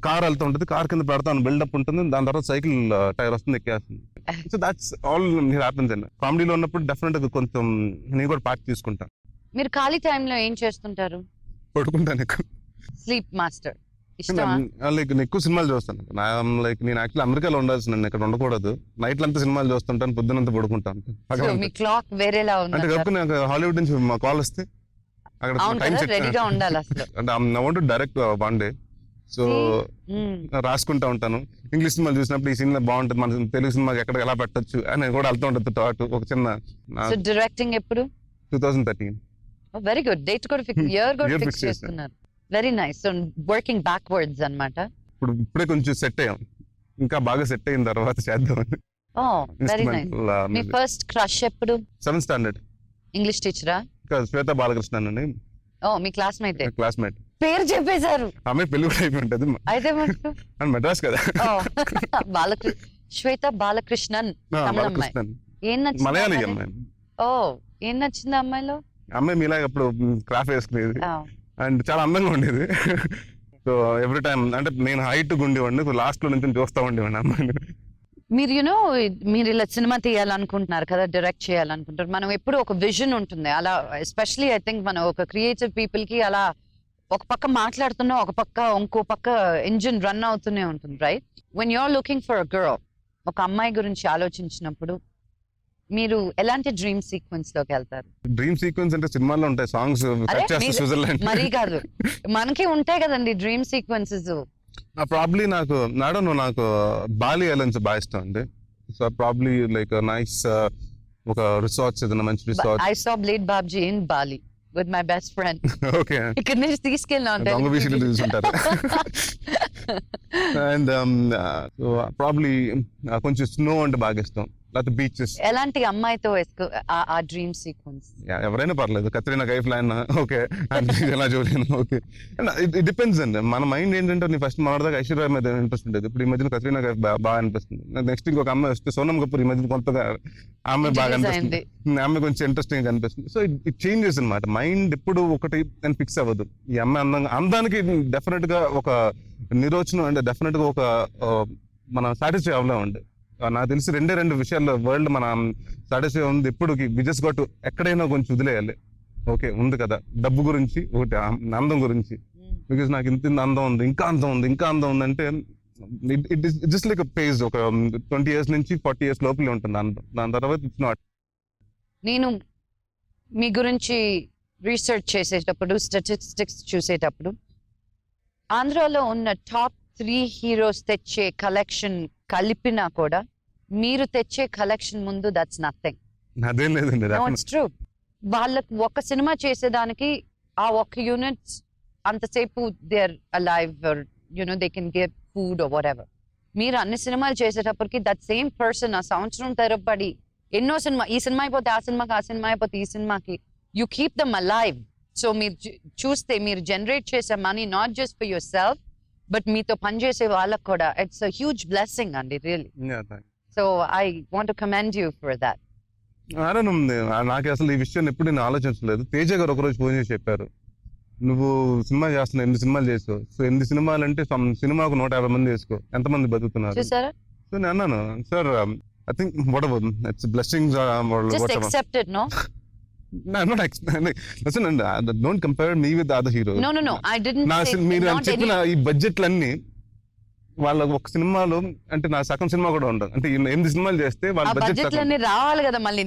కార్ వెళ్తూ ఉంటుంది, కార్ కింద పెడతాను, బిల్డప్ ఉంటుంది, దాని తర్వాత సైకిల్ టైర్ వస్తుంది, ఎక్కేస్తుంది. సో దాట్స్ ఆల్ హ్యాపెన్స్ అండి. కామెడీలో ఉన్నప్పుడు డెఫినెట్ గా కొంచెం నేను కూడా పార్ట్ తీసుకుంటాను. మీరు ఖాళీ టైంలో ఏం చేస్తుంటారు? పడుకుంటాను ఎక్కువ. స్లీప్ మాస్టర్ ఇష్టమా? లైక్ నేను ఎక్కువ సినిమాలు చూస్తాను. లైక్ నేను యాక్చువల్లీ అమెరికాలో ఉండాల్సిన, నేను ఇక్కడ ఉండకూడదు. నైట్ అంతా సినిమాలు చూస్తుంటాను, పొద్దునంతా పడుకుంటాను. మీ క్లాక్ వేరేలా ఉంది అంటే కప్పుకుని హాలీవుడ్ నుంచి మా కాల్ వస్తే అక్కడ టైం సెట్ రెడీగా ఉండాలి అసలు. అంటే I want to direct one day. So రాసుకుంటా ఉంటాను. ఇంగ్లీష్ సినిమాలు చూసినప్పుడు ఈ సినిమా బాగుంటుంది, మన తెలుగు సినిమాకి ఎక్కడ ఎలా పెట్టొచ్చు అని కూడా వెళ్తూ ఉంటుంది థాట్. ఒక చిన్న డైరెక్టింగ్ ఎప్పుడు? 2013. Very good. డేట్ కూడా ఇయర్ కూడా ఫిక్స్ చేసుకున్నారు. Very nice. So working backwards అన్నమాట. ఇప్పుడే కొంచెం సెట్ అయ్యాం, ఇంకా బాగా సెట్ అయిన తర్వాత చేద్దామని. ఓ వెరీ నైస్. మీ ఫస్ట్ క్రష్ ఎప్పుడు? 7th standard. ఇంగ్లీష్ టీచరా? శ్వేత బాలకృష్ణ అండి. ఓ మీ క్లాస్మేట్. క్లాస్మేట్. పేరు చెప్పేశారు. ఆమె పెళ్లి కూడా అయిపోయి ఉంటది. అయితే మెడ్రాస్ కదా. శ్వేత బాలకృష్ణన్ తమిళ అమ్మాయి. ఏం నచ్చింది? మలయాళీ అమ్మాయి. ఓ ఏం నచ్చింది అమ్మాయిలో? అమ్మాయి మీలాగా అప్పుడు క్రాఫ్ వేసుకునేది అండ్ చాలా అందంగా ఉండేది. సో ఎవ్రీ టైం అంటే నేను హైట్ ఉండేవాడిని, లాస్ట్ లో నుంచి చూస్తా ఉండేవాడిని అమ్మాయిని. మీరు మీరు ఇలా సినిమా తీయాలనుకుంటున్నారు కదా, డైరెక్ట్ చేయాలనుకుంటారు. మనం ఎప్పుడు ఒక విజన్ ఉంటుంది అలా. ఎస్పెషలీ ఐ థింక్ మనం ఒక క్రియేటివ్ పీపుల్ కి అలా ఒక పక్క మాట్లాడుతున్నా, ఒక పక్క ఇంకో పక్క ఇంజిన్ రన్ అవుతూనే ఉంటుంది, right? When you're looking for a girl, ఒక అమ్మాయి గురించి ఆలోచించినప్పుడు మీరు ఎలాంటి డ్రీమ్ సీక్వెన్స్ లోకి వెళ్తారు? డ్రీమ్ సీక్వెన్స్ అంటే సినిమాల్లో ఉంటాయి సాంగ్స్, స్విట్జర్లాండ్ మరీ కాదు, మనకి ఉంటాయి కదండి డ్రీమ్ సీక్వెన్సెస్. ప్రాబ్లీ నాకు బాలి ఐలాండ్స్ బాగా ఇష్టం అండి. సో ప్రాబ్లీ లైక్ నైస్ ఒక రిసార్ట్స్, ఏదైనా మంచి resort. I saw blade Babji in Bali with my best friend. Okay. ఇక్కడ నుంచి తీసుకెళ్ళినా దొంగ విషయాలు తీసుకుంటారు. అండ్ ప్రాబ్లీ కొంచెం స్నో అంటే బాగా ఇష్టం, లేకపోతే బీచెస్. ఎలాంటి అమ్మాయితో ఆ డ్రీమ్ సీక్వెన్స్? ఎవరైనా పర్లేదు, కత్రినా కైఫ్ లైన్ ఓకే, ఎలా చూడలేను ఓకే. ఇట్ డిపెండ్స్ అండి. మన మైండ్ ఏంటంటే ఫస్ట్ మనదాకా ఐశ్వర్య మీద ఇంట్రెస్ట్ ఉండేది, ఇప్పుడు ఈ మధ్యన కత్రినా కైఫ్ బాగా అనిపిస్తుంది. నెక్స్ట్ ఇంకొక అమ్మాయి వస్తే సోనమ్ కపూర్, ఈ మధ్యన కొత్తగా ఆమె బాగా అనిపిస్తుంది, ఆమె కొంచెం ఇంట్రెస్టింగ్ అనిపిస్తుంది. సో ఇట్ చేంజెస్ అనమాట. మైండ్ ఎప్పుడు ఒకటి అని ఫిక్స్ అవ్వదు. ఈ అమ్మాయి అందానికి డెఫినెట్ గా ఒక నిర్వచనం అంటే డెఫినెట్ గా ఒక మనం సాటిస్ఫై అవ్వలేమండి. నాకు తెలిసి రెండు విషయాల్లో వరల్డ్ మనం సాటిస్ఫై ఉంది. ఎప్పుడు విజస్ గట్టు ఎక్కడైనా కొంచెం వదిలేయాలి. ఓకే ఉంది కదా, డబ్బు గురించి ఒకటి, అందం గురించి. బికాస్ నాకు ఇంత అందం ఉంది, ఇంకా అందం ఉంది అంటే it is just like page. ఒక 20 years నుంచి 40 years లోపలే ఉంటుంది అందం. దాని తర్వాత ఇట్స్ నాట్. నేను మీ గురించి రీసెర్చ్ చేసేటప్పుడు, స్టాటిస్టిక్స్ చూసేటప్పుడు, ఆంధ్రాలో ఉన్న టాప్ 3 హీరోస్ తెచ్చే కలెక్షన్ కలిపినా కూడా మీరు తెచ్చే కలెక్షన్ ముందు దట్స్ నథింగ్. అదేం లేదండి. It's true. వాళ్ళకి ఒక సినిమా చేసేదానికి ఆ ఒక్క యూనిట్ అంతసేపు they are alive, they can give food or whatever. మీరు అన్ని సినిమాలు చేసేటప్పటికి దట్ సేమ్ పర్సన్ ఆ సంవత్సరం తరబడి ఎన్నో సినిమా, ఈ సినిమా అయిపోతే ఆ సినిమాకి, ఆ సినిమా అయిపోతే ఈ సినిమాకి, you keep them alive. So మీరు చూస్తే మీరు జనరేట్ చేసే money not just for your self but మీతో పనిచేసే వాళ్ళకు కూడా ఇట్స్ అ హ్యూజ్ బ్లెస్సింగ్ అండి, really. So I want to commend you for that. నాకు అసలు ఈ విషయాన్ని ఎప్పుడు నేను ఆలోచించలేదు. తేజ గారు ఒకరోజు ఫోన్ చేసి చెప్పారు, నువ్వు సినిమా చేస్తున్నావు, 8 సినిమాలు చేసుకో. సో 8 సినిమాలు అంటే సినిమాకు 150 మంది చేసుకో, ఎంతమంది బతుకుతున్నారు? చూసారా? సో నేను అన్నాను, sir I think whatever, it's blessings or Just whatever. accept it, no? No, I'm not listen, and don't compare me with the other heroes. No. I didn't నా say మీరు not చెప్పిన any. ఈ బడ్జెట్లన్నీ వాళ్ళ ఒక సినిమాలో అంటే నా సగం సినిమా కూడా ఉండదు. అంటే 8 సినిమాలు చేస్తే వాళ్ళ ఆ బడ్జెట్ బడ్జెట్లన్నీ రావాలి కదా మళ్ళీ.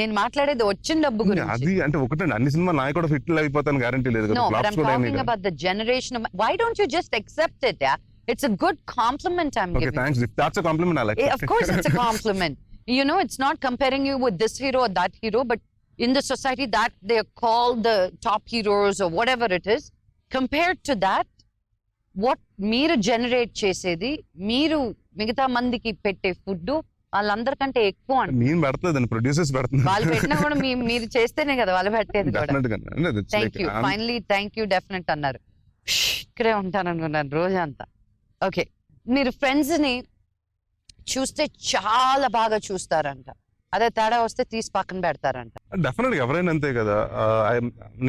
నేను మాట్లాడేది వచ్చిన డబ్బు గురించి. అది అంటే ఒకటండి, అన్ని సినిమాలు నాకు కూడా హిట్లు అయిపోతాను గ్యారంటీ లేదు కదా. No, but Flops I'm కూడా talking అయినాయి. about the generation of. Why don't you just accept it? Yeah, it's a good compliment I'm Okay, giving. thanks. If that's a compliment, I like it. Of course, it's a compliment. You know, it's not comparing you with this hero or that hero, but in the society that they're called the top heroes or whatever it is, compared to that, what మీరు generate చేసేది, మీరు మిగతా మందికి పెట్టే food వాళ్ళందరికంటే ఎక్కువ అంట. నేను పెడతాను, ప్రొడ్యూసర్స్ పెడుతున్నారు. వాళ్ళు పెట్టినా కూడా మీరు చేస్తేనే కదా వాళ్ళు పెట్టేది కూడా. Thank you, finally thank you, definite అన్నారు. ఇక్కడే ఉంటాను అనుకున్నాను రోజంతా. ఓకే, మీరు ఫ్రెండ్స్ ని చూస్తే చాలా బాగా చూస్తారంట, అదే తేడా వస్తే తీసి పక్కన పెడతారంట. డెఫినెట్ గా ఎవరైనా అంతే కదా.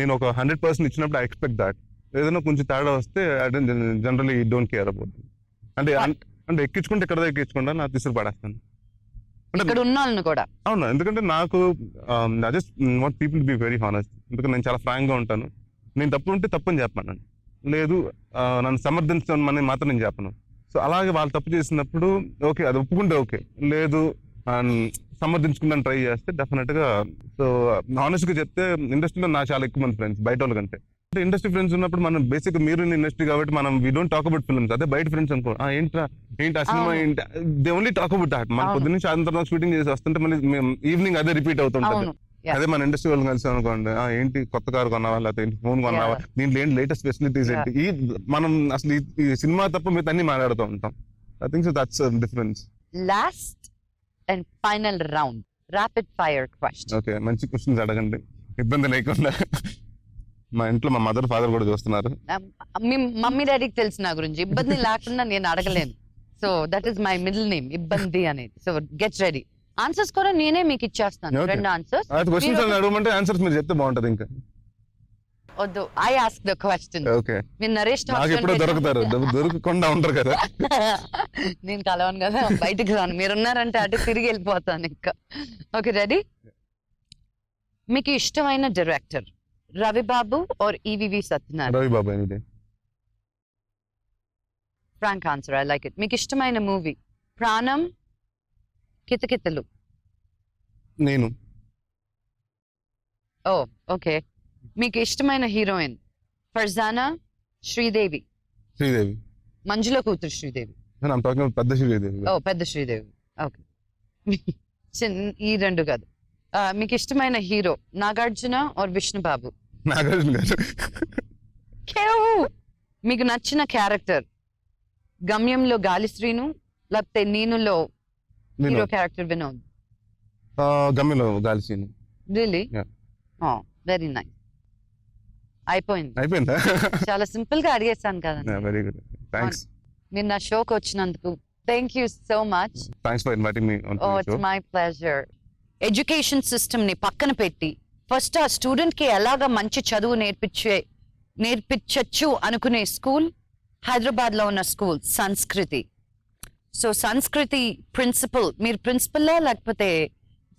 నేను ఒక 100% ఇచ్చినప్పుడు ఐ ఎక్స్పెక్ట్ దాట్. ఏదైనా కొంచెం తేడా వస్తే జనరలీ డోంట్ కేర్ అబౌట్. అంటే అంటే ఎక్కించుకుంటే ఎక్కడ ఎక్కించుకుంటా నాకు తీసుకు పడేస్తాను. ఇక్కడ ఉన్న వాళ్ళని కూడా. అవును, ఎందుకంటే నాకు I just want people be very honest. ఎందుకంటే నేను చాలా ఫ్రాంక్ గా ఉంటాను. నేను తప్పు ఉంటే తప్పని చెప్పాను, లేదు నన్ను మాత్రం నేను చెప్పను. సో అలాగే వాళ్ళు తప్పు చేసినప్పుడు ఓకే, అది ఒప్పుకుంటే ఓకే, లేదు సమర్థించుకుందని ట్రై చేస్తే డెఫినెట్ గా. సో హానెస్ట్ గా చెప్తే ఇండస్ట్రీలో నాకు చాలా ఎక్కువ మంది ఫ్రెండ్స్ బయట వాళ్ళ కంటే. అంటే ఇండస్ట్రీ ఫ్రెండ్స్ ఉన్నప్పుడు మనం బేసిక్ మీరు ఇండస్ట్రీ కాబట్టి మనం we don't talk about films. అదే బయట ఫ్రెండ్స్ అనుకో, ఏంటి ఆ సినిమా ఏంటి, they only talk about that. మన పొద్దున్న నుంచి సాయంత్రం షూటింగ్ చేసి వస్తుంటే మళ్ళీ ఈవినింగ్ అదే రిపీట్ అవుతుంటది. అదే మన ఇండస్ట్రీ వాళ్ళు కలిసి అనుకోండి, ఏంటి కొత్త కారు కొన్నావా, లేకపోతే ఏంటి ఫోన్ కొన్నావా, దీంట్లో ఏంటి లేటెస్ట్ ఫెసిలిటీస్ ఏంటి, ఈ మనం అసలు ఈ సినిమా తప్ప మిగతా అన్ని మాట్లాడుతూ ఉంటాం. I think so that's difference. Last and final round, rapid fire question. Okay, మంచి క్వశ్చన్స్ అడగండి, ఇబ్బంది లేకుండా. మా ఇంట్లో మా మదర్ ఫాదర్ కూడా చూస్తున్నారు. మీ మమ్మీ డాడీకి తెలిసిన నా గురించి, ఇబ్బంది లేకుండా నేను అడగలేను. So that is my middle name, ఇబ్బంది అనేది. So get ready. ఆన్సర్స్ కూడా నేనే మీకు ఇచ్చేస్తాను, 2 ఆన్సర్స్. క్వశ్చన్స్ అడగమంటే ఆన్సర్స్ మీరు చెప్తే బాగుంటది. ఇంకా వద్దు, I ask the question. Okay, మీరు నరేష్ నాకు ఎప్పుడో దొరుకుతారు, దొరకకుండా ఉంటారు కదా. నేను కలవను కదా, బయటకు రాను. మీరున్నారంటే అటు తిరిగి వెళ్ళిపోతాను ఇంకా. Okay, ready? మీకు ఇష్టమైన director Ravibabu or EVV Satyanarayana? Ravibabu. Any day. Frank answer, I like it. మీకు ఇష్టమైన మూవీ? ప్రాణం, కితకితలు? నేను. Oh okay. మీకు ఇష్టమైన హీరోయిన్? ఫర్జానా, శ్రీదేవి? శ్రీదేవి. మంజుల కూతురు శ్రీదేవి? పెద్ద శ్రీదేవి. ఓ పెద్ద శ్రీదేవి. ఓకే, ఈ 2 కాదు. మీకు ఇష్టమైన హీరో నాగార్జున ఆర్ విష్ణుబాబు? నాగార్జున గారు. మీకు నచ్చిన క్యారెక్టర్? గమ్యంలో గాలి శ్రీను, లేకపోతే నేనులో హీరో క్యారెక్టర్ వినోద్? గమ్యంలో గాలి శ్రీను. రియలీ? Very nice. అయిపోయిందా? చాలా సింపుల్ గా అడిగేస్తాను కదా. Very good, thanks. మీరు నా షోకి వచ్చినందుకు thank you so much. Thanks for inviting me on the show. It's my pleasure. Education system ని పక్కన పెట్టి ఫస్ట్ ఆ స్టూడెంట్ కి ఎలాగా మంచి చదువు నేర్పించచ్చు అనుకునే స్కూల్ హైదరాబాద్ లో ఉన్న స్కూల్ సంస్కృతి. సో సంస్కృతి ప్రిన్సిపల్, మీరు ప్రిన్సిపల్ లేకపోతే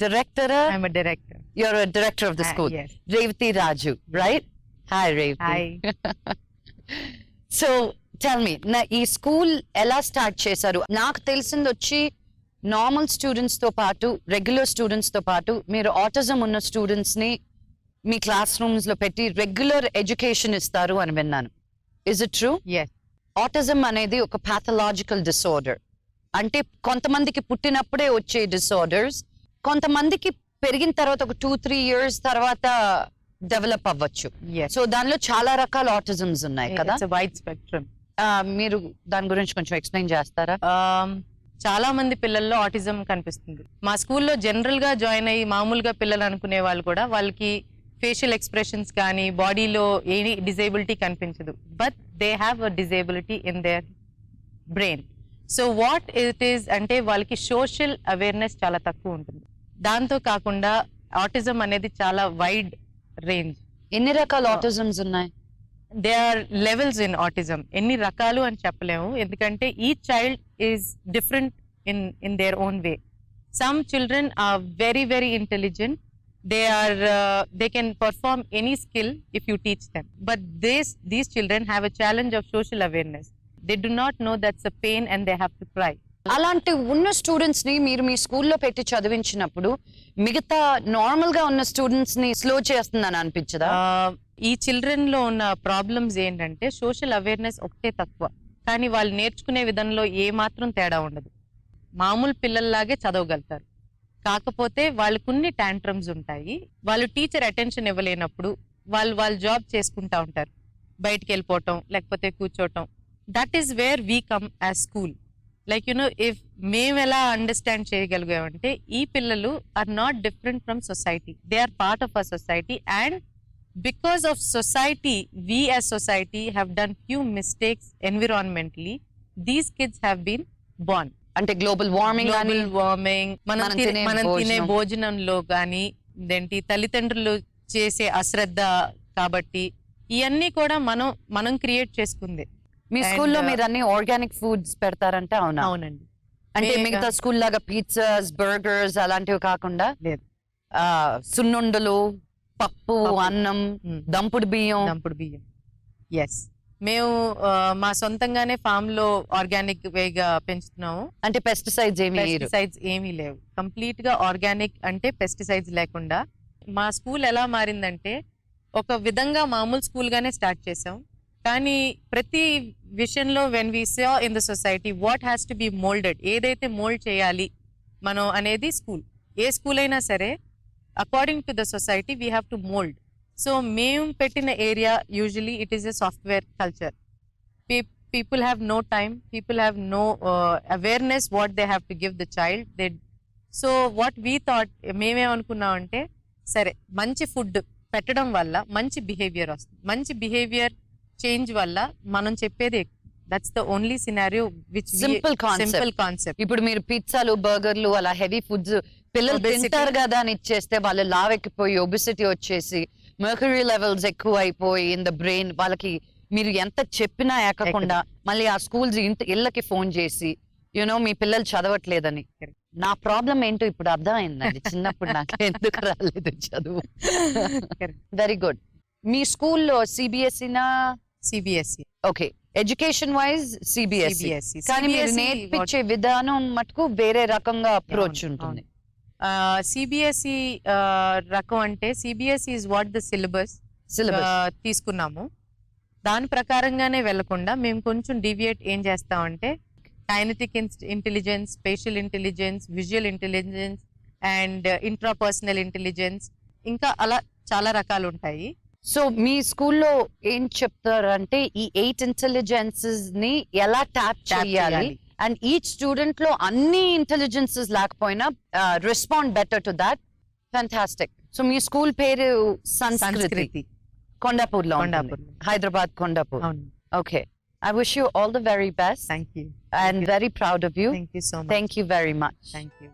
డైరెక్టరా? I'm a director. You're a director of the school. Yes. Revati Raju, right? Hi Revati. Hi. So tell me, ఈ స్కూల్ ఎలా స్టార్ట్ చేశారు? నాకు తెలిసింది వచ్చి నార్మల్ స్టూడెంట్స్ తో పాటు రెగ్యులర్ స్టూడెంట్స్ తో పాటు మీరు ఆటిజం ఉన్న స్టూడెంట్స్ ని మీ క్లాస్ రూమ్స్ లో పెట్టి రెగ్యులర్ ఎడ్యుకేషన్ ఇస్తారు అని విన్నాను. Is it true? Yes. Autism అనేది ఒక పాథలాజికల్ డిసార్డర్. అంటే కొంతమందికి పుట్టినప్పుడే వచ్చే డిసార్డర్స్, కొంతమందికి పెరిగిన తర్వాత ఒక 2-3 years తర్వాత డెవలప్ అవ్వచ్చు. Yes. సో దానిలో చాలా రకాల ఆటిజమ్స్ ఉన్నాయి కదా. It's a wide spectrum. మీరు దాని గురించి కొంచెం ఎక్స్ప్లెయిన్ చేస్తారా? చాలా మంది పిల్లల్లో ఆటిజం కనిపిస్తుంది. మా స్కూల్లో జనరల్ గా జాయిన్ అయ్యి మామూలుగా పిల్లలు అనుకునే వాళ్ళు కూడా వాళ్ళకి ఫేషియల్ ఎక్స్ప్రెషన్స్ కానీ బాడీలో ఏ డిజేబిలిటీ కనిపించదు. But they have a disability in there brain. So what it is అంటే వాళ్ళకి సోషల్ అవేర్నెస్ చాలా తక్కువ ఉంటుంది. దాంతో కాకుండా ఆటిజం అనేది చాలా వైడ్ రేంజ్. ఎన్ని రకాల ఆటిజమ్స్ ఉన్నాయి? They are levels in autism. ఎన్ని రకాలు అని చెప్పలేము, ఎందుకంటే ఈ child is different in their own way. Some children are very, very intelligent. They can perform any skill if you teach them. But these children have a challenge of social awareness. They do not know that's a pain and they have to cry. అలాంటి ఉన్న students ని మీరు మీ స్కూల్లో పెట్టి చదివించినప్పుడు మిగతా normal గా ఉన్న students ని స్లో చేస్తుందని అనిపించదా? ఈ చిల్డ్రన్ లో ఉన్న ప్రాబ్లమ్స్ ఏంటంటే సోషల్ అవేర్నెస్ ఒకటే తక్కువ, కానీ వాళ్ళు నేర్చుకునే విధానంలో ఏ మాత్రం తేడా ఉండదు. మామూలు పిల్లల్లాగే చదవగలుగుతారు, కాకపోతే వాళ్ళకున్ని టాంట్రమ్స్ ఉంటాయి. వాళ్ళు టీచర్ అటెన్షన్ ఇవ్వలేనప్పుడు వాళ్ళ జాబ్ చేసుకుంటా ఉంటారు, బయటికి వెళ్ళిపోవటం లేకపోతే కూర్చోవటం. That is where we come as school. Like if మేము ఎలా అండర్స్టాండ్ చేయగలిగామంటే ఈ పిల్లలు are not different from society, they are part of our society. And because of society, we as society have done few mistakes environmentally. These kids have been born. అంటే global warming మనం తినే భోజనంలో కానీ ఏంటి తల్లిదండ్రులు చేసే అశ్రద్ధ, కాబట్టి ఇవన్నీ కూడా మనం క్రియేట్ చేసుకుంది. మీ స్కూల్లో మీరు అన్ని ఆర్గానిక్ ఫుడ్స్ పెడతారంటే అవునా? అవునండి. అంటే మిగతా స్కూల్ లాగా పిజ్జాస్, బర్గర్స్ అలాంటివి కాకుండా లేదు, సున్నుండలు, పప్పు, అన్నం, దంపుడు బియ్యం. ఎస్, మేము మా సొంతంగానే ఫామ్ లో ఆర్గానిక్ వేగా పెంచుతున్నాము. అంటే పెస్టిసైడ్స్ ఏమీ లేవు, కంప్లీట్ గా ఆర్గానిక్, అంటే పెస్టిసైడ్స్ లేకుండా. మా స్కూల్ ఎలా మారిందంటే ఒక విధంగా మామూలు స్కూల్ గానే స్టార్ట్ చేసాం, కానీ ప్రతి విషయంలో when we saw in the society what has to be moulded, ఏదైతే మోల్డ్ చేయాలి మనం అనేది స్కూల్, ఏ స్కూల్ అయినా సరే according to the society we have to mould. So మేము పెట్టిన area usually it is a software culture. People have no time, people have no awareness what they have to give the child. So what we thought, మేమేమనుకున్నాం అంటే సరే మంచి food పెట్టడం వల్ల మంచి behaviour వస్తుంది, మంచి బిహేవియర్ చేంజ్ వల్ల మనం చెప్పేది that's the only scenario which simple concept. ఇప్పుడు మీరు పిజ్జాలు, బర్గర్లు అలా హెవీ ఫుడ్స్ పిల్లలు తింటారు కదా అని ఇచ్చేస్తే వాళ్ళు లావెక్కిపోయి ఒబిసిటీ వచ్చేసి మెర్క్యూరీ లెవెల్స్ ఎక్కువ అయిపోయి ఇన్ ద బ్రెయిన్, వాళ్ళకి మీరు ఎంత చెప్పినా ఎక్కకుండా మళ్ళీ ఆ స్కూల్స్ ఇళ్ళకి ఫోన్ చేసి మీ పిల్లలు చదవట్లేదని. నా ప్రాబ్లం ఏంటో ఇప్పుడు అర్థమైందండి, చిన్నప్పుడు నాకు ఎందుకు రాలేదు చదువు. Very good. మీ స్కూల్లో సిబిఎస్ఈనా? CBSE. Okay, education wise CBSE, కానీ మీరు నేర్పించే విధానం మటుకు వేరే రకంగా అప్రోచ్ ఉంటుంది. సిబిఎస్ఈ రకం అంటే CBSE is what the syllabus తీసుకున్నాము, దాని ప్రకారంగానే వెళ్లకుండా మేము కొంచెం డివియేట్ ఏం చేస్తామంటే kinetic intelligence, spatial intelligence, visual intelligence and intrapersonal intelligence, ఇంకా అలా చాలా రకాలు ఉంటాయి. సో మీ స్కూల్లో ఏం చెప్తారంటే ఈ 8 ఇంటెలిజెన్సెస్ ని ఎలా ట్యాప్ చేయాలి, అండ్ ఈచ్ స్టూడెంట్ లో అన్ని ఇంటెలిజెన్సెస్ లేకపోయినా respond better to that. Fantastic. So me school పేరు సంస్కృతి, కొండాపూర్ లో, Hyderabad Kondapur. Okay, I wish you all the very best. Thank you. And very proud of you. Thank you so much. Thank you very much. Thank you.